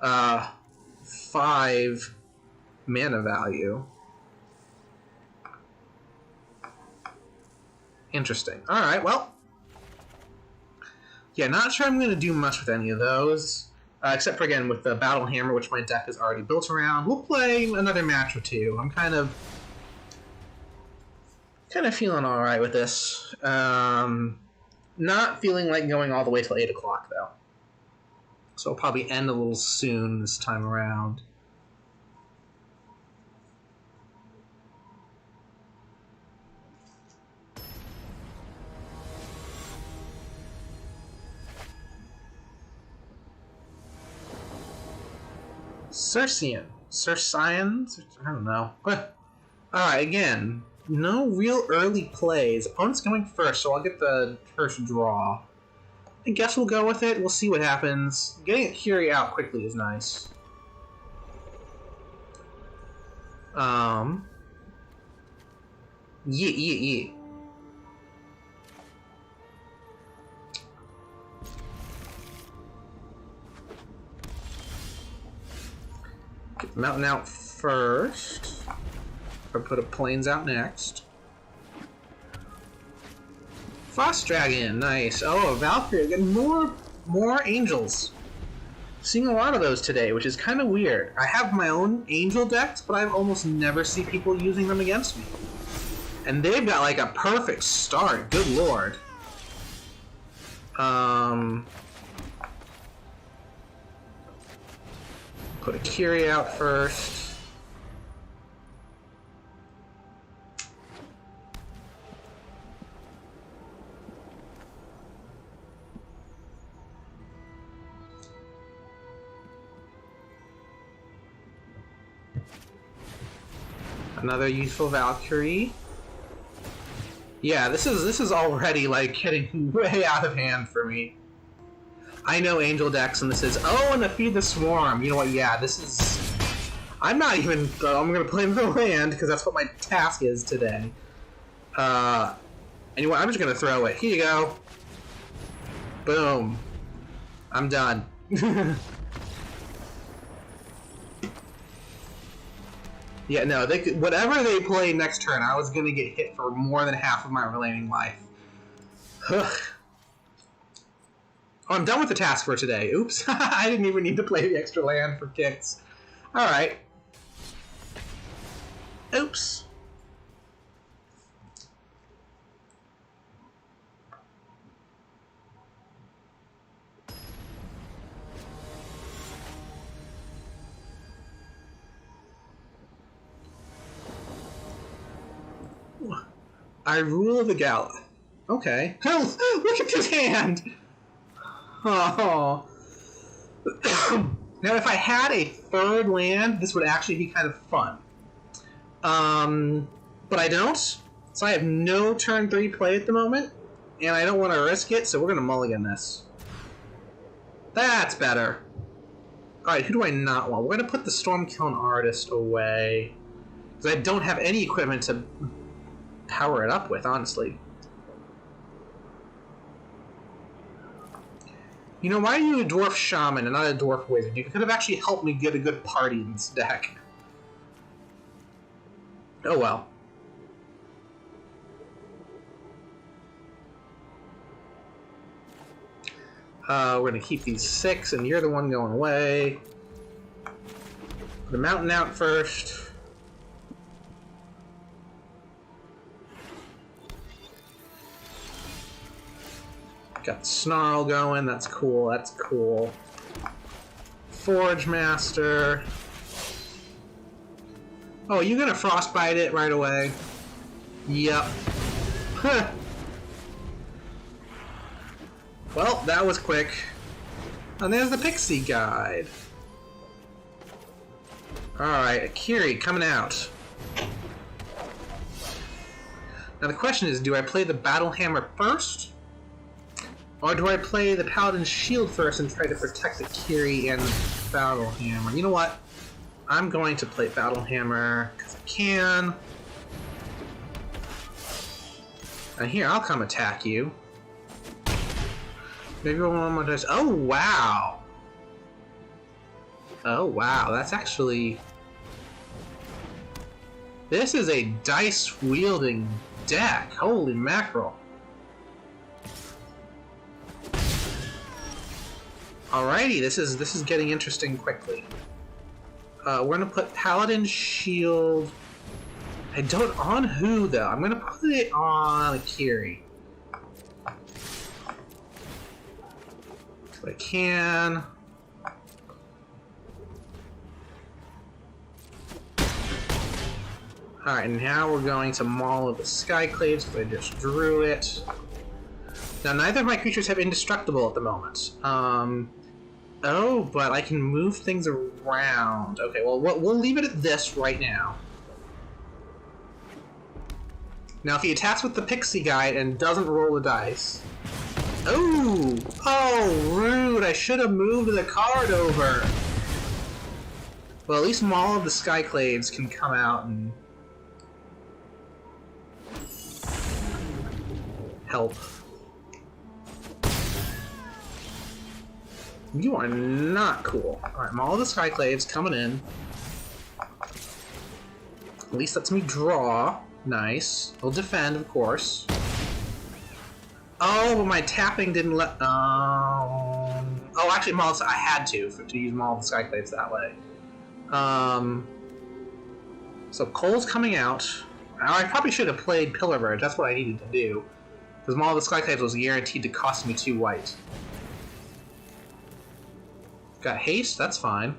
5 mana value. Interesting. Alright, well. Yeah, not sure I'm going to do much with any of those. Except for, again, with the Battle Hammer, which my deck is already built around. We'll play another match or two. I'm kind of feeling alright with this. Not feeling like going all the way till 8 o'clock, though. So I'll probably end a little soon this time around. Circean? I don't know. Alright, again, no real early plays. Opponent's going first, so I'll get the first draw. I guess we'll go with it. We'll see what happens. Getting a Curie out quickly is nice. Yeah. Get the mountain out first. Or put a plains out next. Frost Dragon, nice. Oh, Valkyrie, getting more angels. Seeing a lot of those today, which is kind of weird. I have my own angel decks, but I almost never see people using them against me. And they've got like a perfect start. Good lord. Put a Kyrie out first. Another useful Valkyrie. Yeah, this is already like getting way out of hand for me. I know angel decks, and this is and to feed the swarm. You know what? Yeah, this is. I'm not even. I'm gonna play the land because that's what my task is today. Anyway, I'm just gonna throw it. Here you go. Boom. I'm done. Yeah, no, whatever they play next turn, I was gonna get hit for more than half of my remaining life. Ugh. Oh, I'm done with the task for today. Oops. I didn't even need to play the extra land for kicks. Alright. Oops. I rule the gala. Okay. Oh, look at this hand! Oh. Now, if I had a third land, this would actually be kind of fun. But I don't. So I have no turn 3 play at the moment. And I don't want to risk it, so we're going to mulligan this. That's better. Alright, who do I not want? We're going to put the Stormkiln Artist away. Because I don't have any equipment to power it up with, honestly. You know, why are you a Dwarf Shaman and not a Dwarf Wizard? You could have actually helped me get a good party in this deck. Oh well. We're going to keep these 6, and you're the one going away. Put the mountain out first. Got the Snarl going, that's cool, that's cool. Forge Master. Oh, you gonna Frostbite it right away? Yep. Huh. Well, that was quick. And there's the Pixie Guide. Alright, Akiri coming out. Now the question is, do I play the Battle Hammer first? Or do I play the Paladin's Shield first and try to protect the Kiri and the Battle Hammer? You know what? I'm going to play Battle Hammer, because I can. And here, I'll come attack you. Maybe one more dice. Oh, wow! Oh, wow, that's actually... This is a Alrighty, this is getting interesting quickly. We're gonna put Paladin Shield. I don't on who though. I'm gonna put it on Akiri. If I can. Alright, now we're going to Maul of the Skyclaves, because I just drew it. Now, neither of my creatures have Indestructible at the moment. Oh, but I can move things around. Okay, well, we'll leave it at this right now. Now, if he attacks with the Pixie Guide and doesn't roll the dice... Oh! Oh, rude! I should have moved the card over! Well, at least Maul of the Skyclaves can come out and... help. You are not cool. Alright, Maul of the Skyclaves coming in. At least lets me draw. Nice. We'll defend, of course. Oh, but my tapping didn't let... Oh, actually, Maul of the... I had to use Maul of the Skyclaves that way. So Cole's coming out. Now, I probably should have played Pillar Verge. That's what I needed to do. Because Maul of the Skyclaves was guaranteed to cost me 2 white. Got haste, that's fine.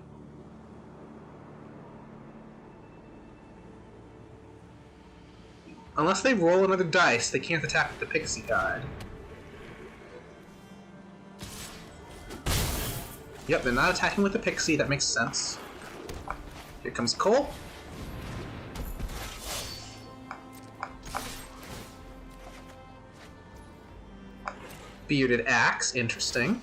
Unless they roll another dice, they can't attack with the Pixie Guide. Yep, they're not attacking with the Pixie, that makes sense. Here comes Cole. Bearded Axe, interesting.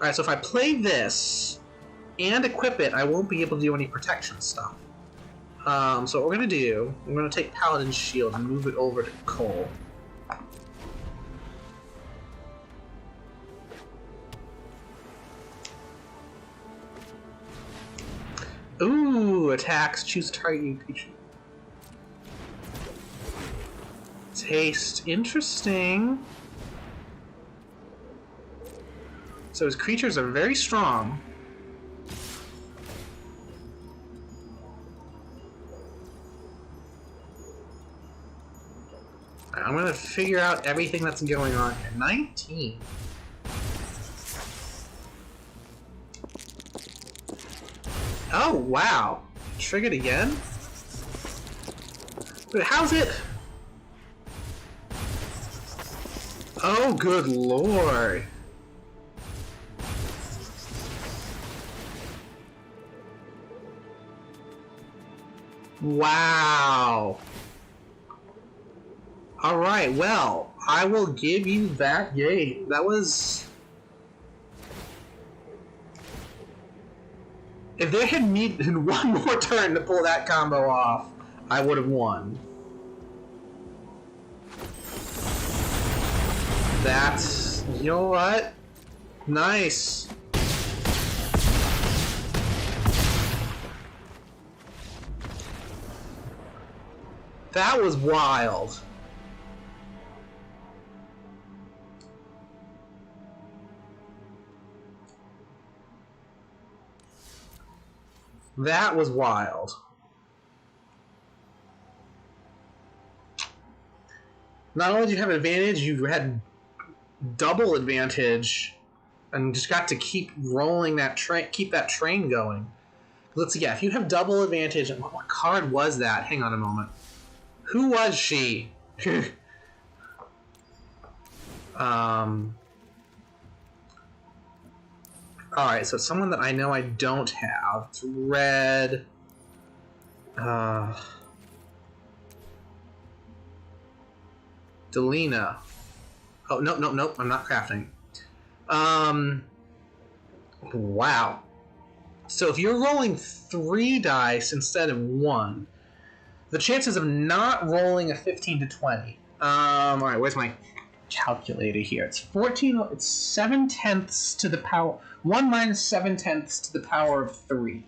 Alright, so if I play this and equip it, I won't be able to do any protection stuff. So what we're going to do, we're going to take Paladin's Shield and move it over to Cole. Ooh, attacks, choose target creature. Taste, interesting. So his creatures are very strong. I'm gonna figure out everything that's going on here. 19. Oh, wow. Triggered again? Wait, how's it? Oh, good lord. Wow. Alright, well, I will give you that game. That was... If they had needed one more turn to pull that combo off, I would have won. That's... You know what? Nice. That was wild. That was wild. Not only did you have advantage, you had double advantage, and just got to keep rolling that train, keep that train going. Let's see, yeah, if you have double advantage, what card was that? Hang on a moment. Who was she? Alright, so someone that I know I don't have. It's red. Delina. Oh, no, I'm not crafting. Wow. So if you're rolling 3 dice instead of 1, the chances of not rolling a 15 to 20. Alright, where's my calculator here? It's 14, it's 7/10 to the power, 1 minus 7/10 to the power of 3.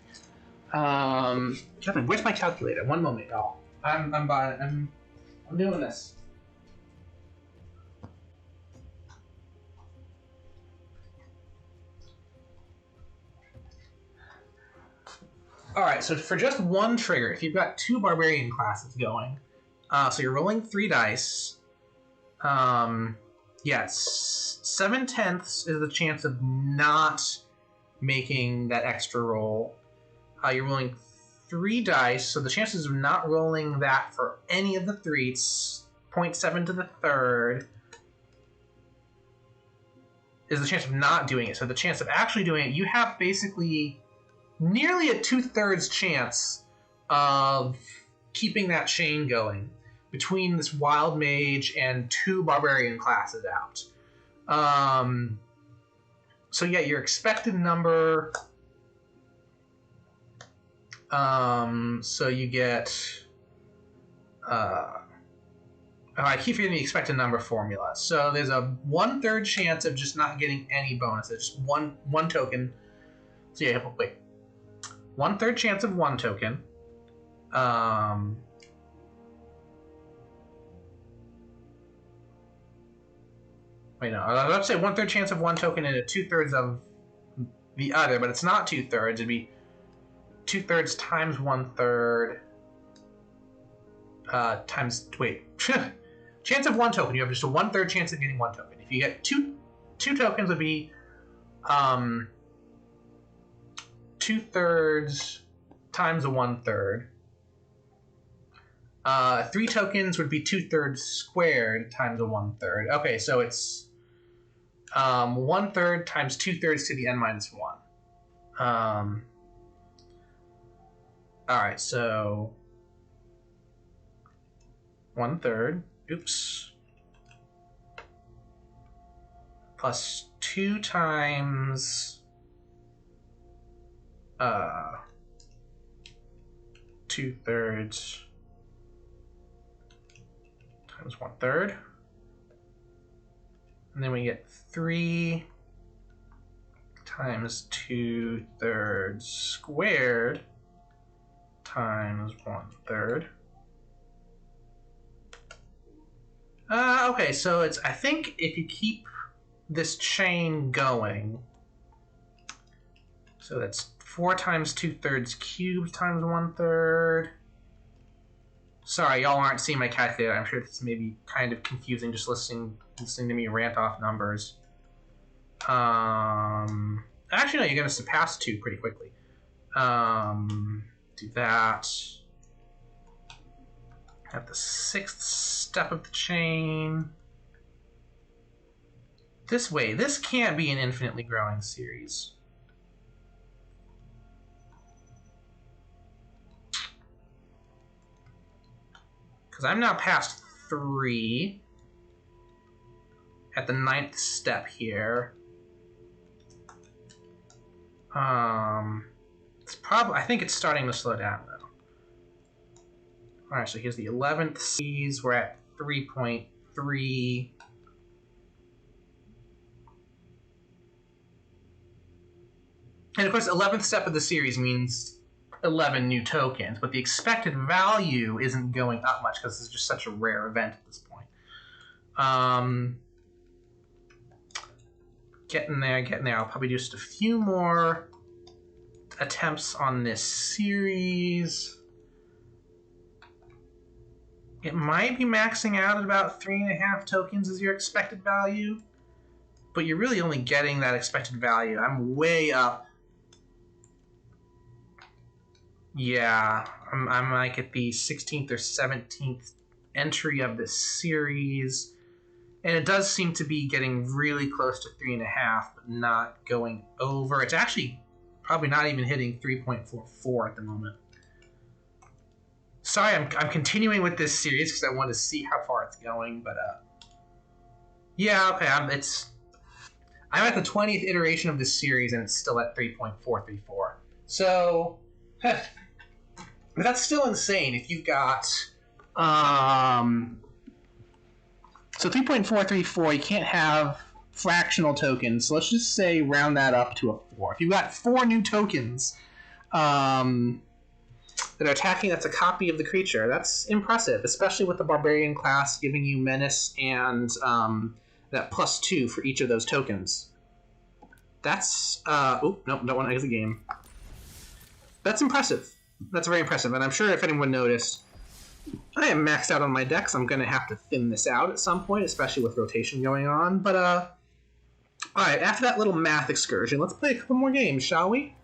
Kevin, where's my calculator? One moment, y'all. I'm buying it. I'm doing this. Alright, so for just one trigger, if you've got 2 barbarian classes going, so you're rolling 3 dice. Yes, 7/10 is the chance of not making that extra roll. You're rolling 3 dice, so the chances of not rolling that for any of the 3, it's 0.7 to the third, is the chance of not doing it. So the chance of actually doing it, you have basically nearly a 2/3 chance of keeping that chain going between this wild mage and 2 barbarian classes out. So yeah, your expected number. So you get. I keep forgetting the expected number formula. So there's a 1/3 chance of just not getting any bonuses, just one token. So yeah, wait. 1/3 chance of 1 token. Wait, no. I was about to say 1/3 chance of 1 token and a 2/3 of the other, but it's not 2/3. It'd be 2/3 times 1/3 times. Wait. Chance of 1 token. You have just a 1/3 chance of getting 1 token. If you get two tokens, would be 2/3 times a 1/3. 3 tokens would be 2/3 squared times a 1/3. Okay, so it's 1/3 times 2/3 to the n-1. Alright, so 1/3, oops, plus 2 times 2/3 times 1/3. And then we get 3 times 2/3 squared times 1/3. Okay, so it's, I think if you keep this chain going, so that's 4 times 2/3 cubed times 1/3. Sorry, y'all aren't seeing my calculator. I'm sure this may be kind of confusing just listening to me rant off numbers. Actually, no, you're going to surpass 2 pretty quickly. Do that. At the 6th step of the chain. This way, this can't be an infinitely growing series. Because I'm now past 3 at the 9th step here. It's probably, I think it's starting to slow down though. Alright, so here's the 11th series. We're at 3.3. And of course, 11th step of the series means 11 new tokens, but the expected value isn't going up much because it's just such a rare event at this point. Getting there. I'll probably do just a few more attempts on this series. It might be maxing out at about 3.5 tokens as your expected value, but you're really only getting that expected value. I'm way up. Yeah, I'm like at the 16th or 17th entry of this series, and it does seem to be getting really close to 3.5, but not going over. It's actually probably not even hitting 3.44 at the moment. Sorry, I'm continuing with this series because I want to see how far it's going, but yeah, okay, I'm at the 20th iteration of this series, and it's still at 3.434. So, but that's still insane. If you've got so 3.434, you can't have fractional tokens. So let's just say round that up to a 4. If you've got 4 new tokens, that are attacking that's a copy of the creature. That's impressive, especially with the Barbarian class giving you Menace and that +2 for each of those tokens. That's... oh, nope, don't want to exit the game. That's impressive. That's very impressive, and I'm sure if anyone noticed, I am maxed out on my decks. I'm going to have to thin this out at some point, especially with rotation going on. But, alright, after that little math excursion, let's play a couple more games, shall we?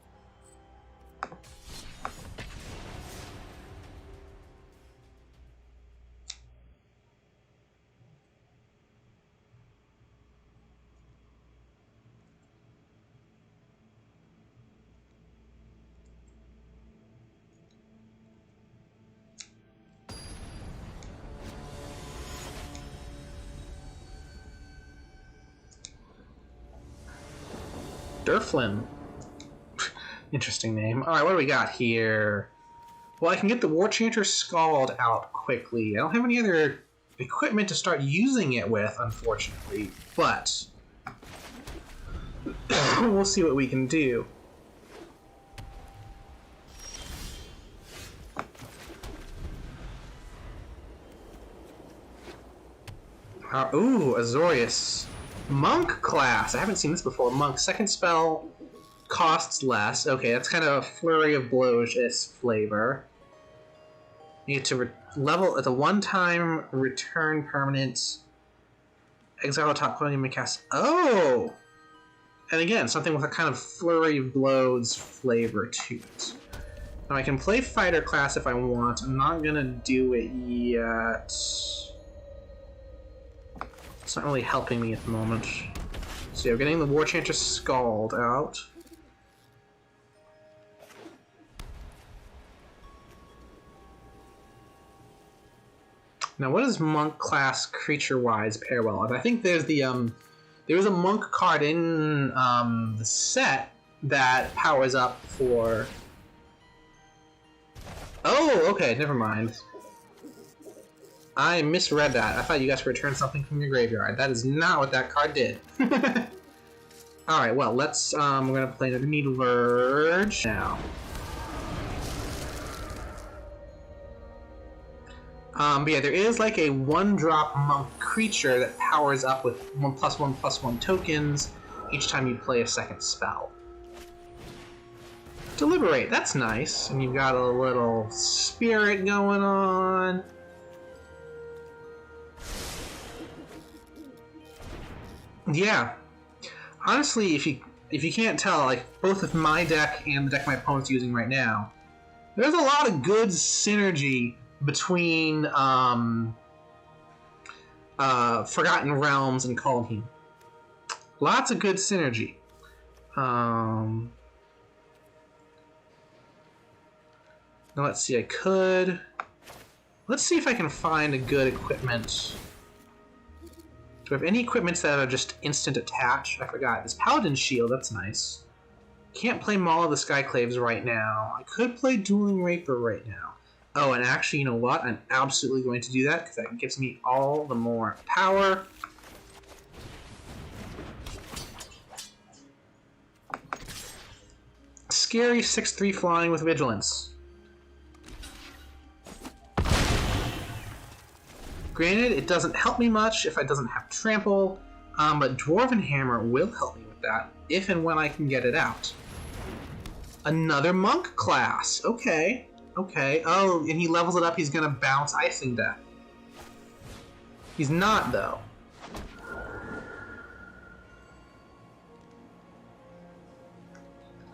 Durflin. Interesting name. Alright, what do we got here? Well, I can get the War Chanter Scald out quickly. I don't have any other equipment to start using it with, unfortunately. But we'll see what we can do. Ooh, Azorius. Monk class. I haven't seen this before. Monk. Second spell costs less. Okay, that's kind of a Flurry of Blows-ish flavor. You get to level at the one-time return permanent. Exile the top card you may cast. Oh! And again, something with a kind of Flurry of Blows flavor to it. Now I can play Fighter class if I want. I'm not gonna do it yet. It's not really helping me at the moment. So yeah, we're getting the War Chanter Scald out. Now, what does Monk class creature-wise pair well with? I think there's the there's a Monk card in the set that powers up for. Oh, okay, never mind. I misread that. I thought you guys returned something from your graveyard. That is not what that card did. Alright, well, let's, we're gonna play the Needle Verge now. But yeah, there is like a 1-drop Monk creature that powers up with 1/1/1 tokens each time you play a second spell. Deliberate, that's nice. And you've got a little spirit going on. Yeah, honestly, if you can't tell, like both with my deck and the deck my opponent's using right now, there's a lot of good synergy between Forgotten Realms and Kaldheim. Lots of good synergy. Now let's see. Let's see if I can find a good equipment. Do I have any equipments that are just instant attach? I forgot. There's Paladin Shield, that's nice. Can't play Maul of the Skyclaves right now. I could play Dueling Raper right now. Oh, and actually, you know what? I'm absolutely going to do that, because that gives me all the more power. Scary 6/3 flying with Vigilance. Granted, it doesn't help me much if I doesn't have Trample, but Dwarven Hammer will help me with that, if and when I can get it out. Another Monk class! Okay, okay. Oh, and he levels it up, he's gonna bounce Icing Death. He's not, though.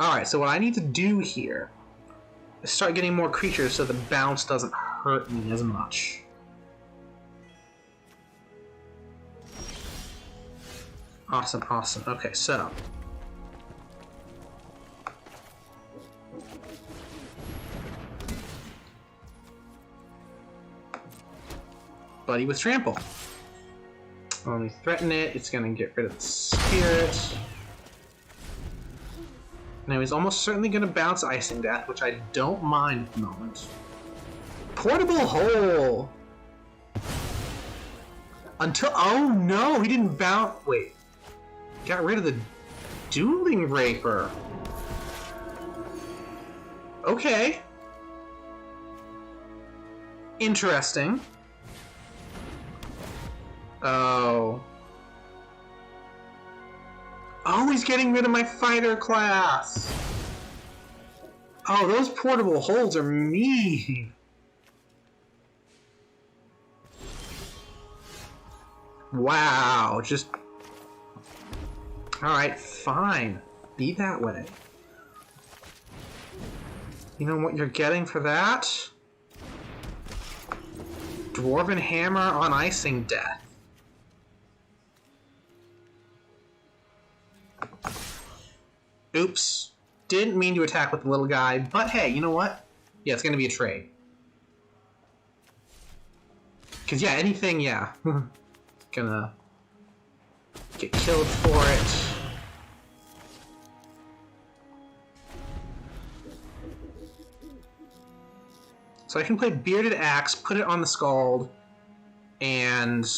Alright, so what I need to do here is start getting more creatures so the bounce doesn't hurt me as much. Awesome, awesome. Okay, so. Buddy with Trample. When we threaten it, it's going to get rid of the spirit. Now he's almost certainly going to bounce Icing Death, which I don't mind at the moment. Portable Hole! Until. Oh no, he didn't bounce. Wait. Got rid of the Dueling Raper. Okay. Interesting. Oh. Oh, he's getting rid of my fighter class! Oh, those portable holds are mean! Wow, just... Alright, fine. Be that way. You know what you're getting for that? Dwarven Hammer on Icing Death. Oops. Didn't mean to attack with the little guy, but hey, you know what? Yeah, it's gonna be a trade. Cause yeah, anything, yeah. Gonna get killed for it. So I can play Bearded Axe, put it on the Scald, and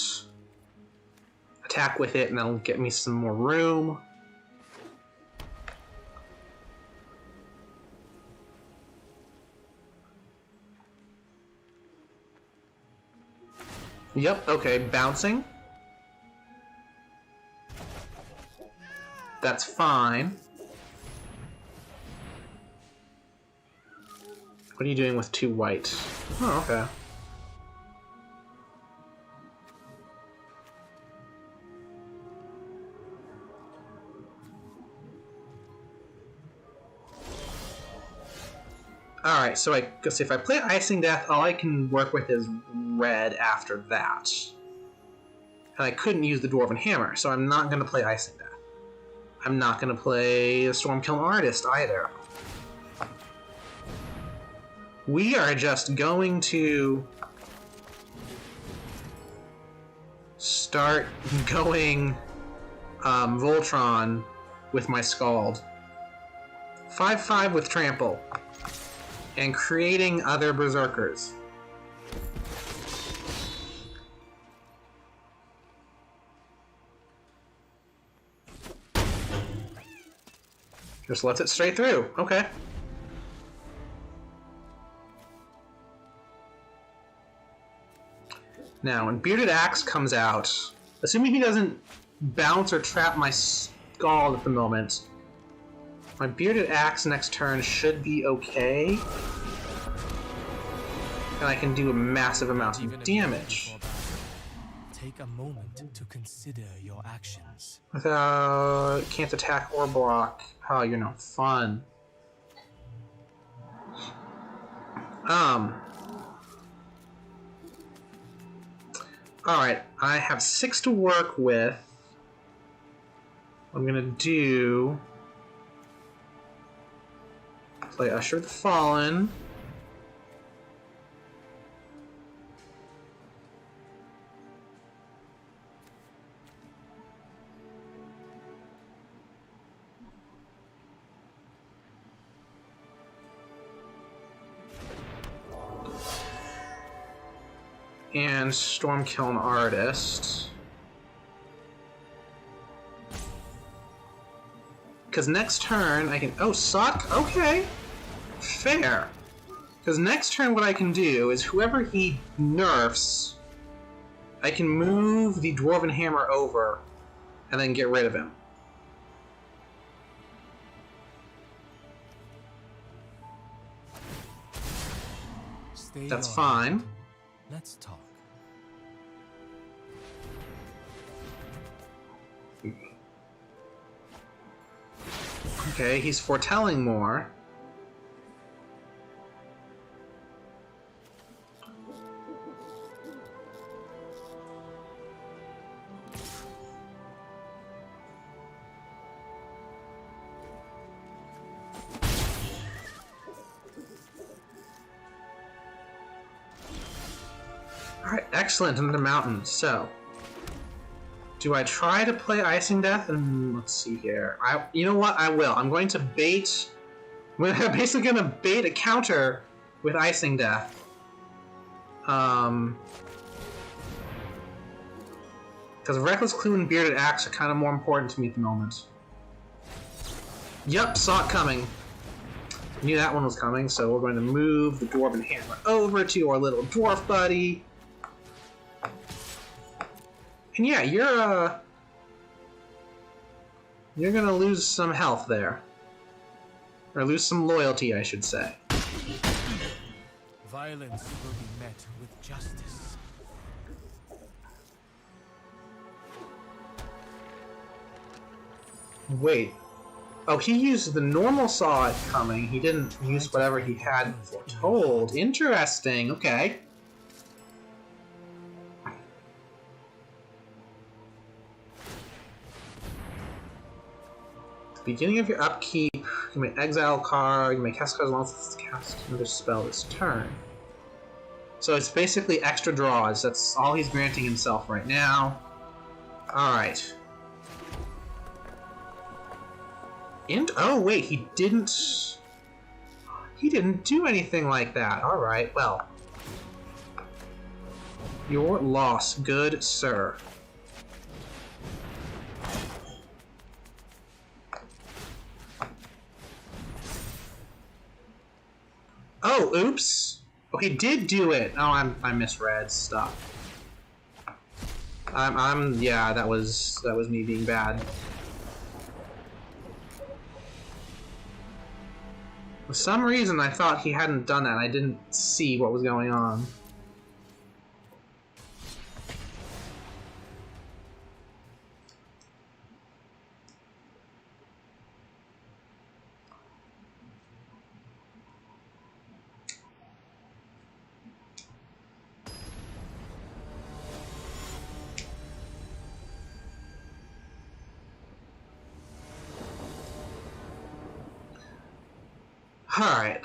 attack with it, and that'll get me some more room. Yep, okay, bouncing. That's fine. What are you doing with 2 white? Oh, okay. Alright, so I guess if I play Icing Death, all I can work with is red after that. And I couldn't use the Dwarven Hammer, so I'm not going to play Icing Death. I'm not going to play the Stormkiln Artist either. We are just going to start going Voltron with my Scald. 5/5 with Trample. And creating other Berserkers. Just lets it straight through. Okay. Now, when Bearded Axe comes out, assuming he doesn't bounce or trap my Scald at the moment, my Bearded Axe next turn should be okay. And I can do a massive amount of damage. Take a moment to consider your actions. Without... can't attack or block. Oh, you're no fun. Alright, I have 6 to work with. I'm gonna do... play Usher the Fallen. And Stormkiln Artist. Because next turn I can... oh, Sock? Okay. Fair. Because next turn what I can do is whoever he nerfs, I can move the Dwarven Hammer over and then get rid of him. That's fine. Let's talk. Okay, he's foretelling more. Alright, excellent, another mountain. So, do I try to play Icing Death? And let's see here. You know what? I will. I'm going to bait... I'm basically going to bait a counter with Icing Death. Because Reckless Clue and Bearded Axe are kind of more important to me at the moment. Yup, saw it coming. Knew that one was coming, so we're going to move the Dwarven Hammer over to our little dwarf buddy. And yeah, you're gonna lose some health there. Or lose some loyalty, I should say. Violence will be met with justice. Wait. Oh, he used the normal saw it coming. He didn't use whatever he had foretold. Interesting. Okay. Beginning of your upkeep, you may exile a card, you may cast cards once it's cast another spell this turn. So it's basically extra draws. That's all he's granting himself right now. Alright. And oh wait, he didn't do anything like that. Alright, well. Your loss, good sir. Oh, oops. Oh, he did do it. Oh, I misread stuff. Yeah, that was me being bad. For some reason, I thought he hadn't done that. I didn't see what was going on. Alright.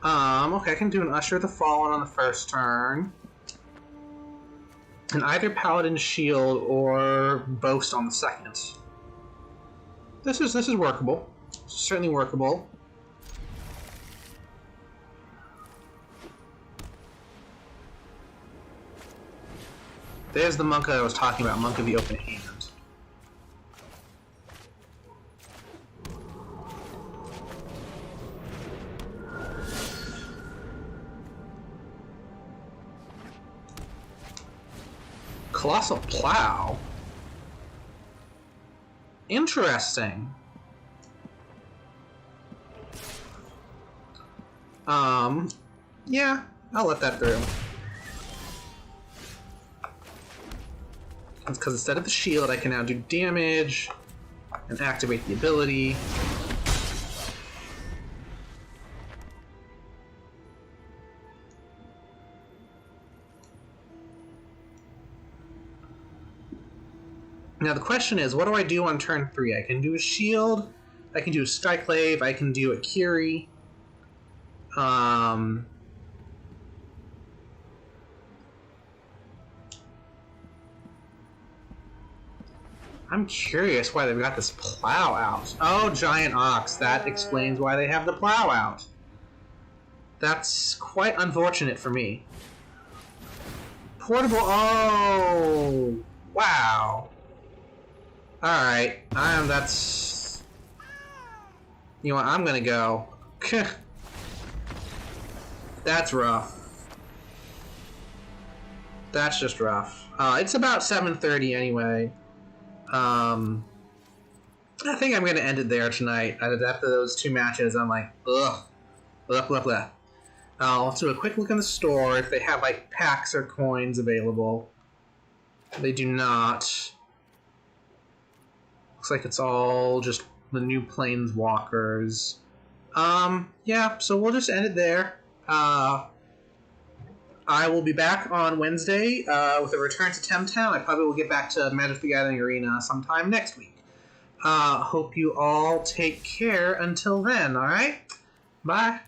Okay, I can do an Usher the Fallen on the first turn. And either Paladin Shield or Boast on the second. This is workable. Certainly workable. There's the monk I was talking about, Monk of the Open Hand. Colossal Plow? Interesting. Yeah, I'll let that through. It's because instead of the shield, I can now do damage and activate the ability. Now the question is, what do I do on turn 3? I can do a shield, I can do a Skyclave, I can do a Curie. I'm curious why they've got this plow out. Oh, Giant Ox. That explains why they have the plow out. That's quite unfortunate for me. Portable. Oh, wow. Alright. That's... You know what? I'm gonna go. That's rough. That's just rough. It's about 7:30 anyway. I think I'm going to end it there tonight. After those two matches, I'm like, ugh. Blah, blah, blah. I'll do a quick look in the store if they have, like, packs or coins available. They do not. Looks like it's all just the new Planeswalkers. Yeah, so we'll just end it there. I will be back on Wednesday with a return to Temtown. I probably will get back to Magic the Gathering Arena sometime next week. Hope you all take care until then, alright? Bye.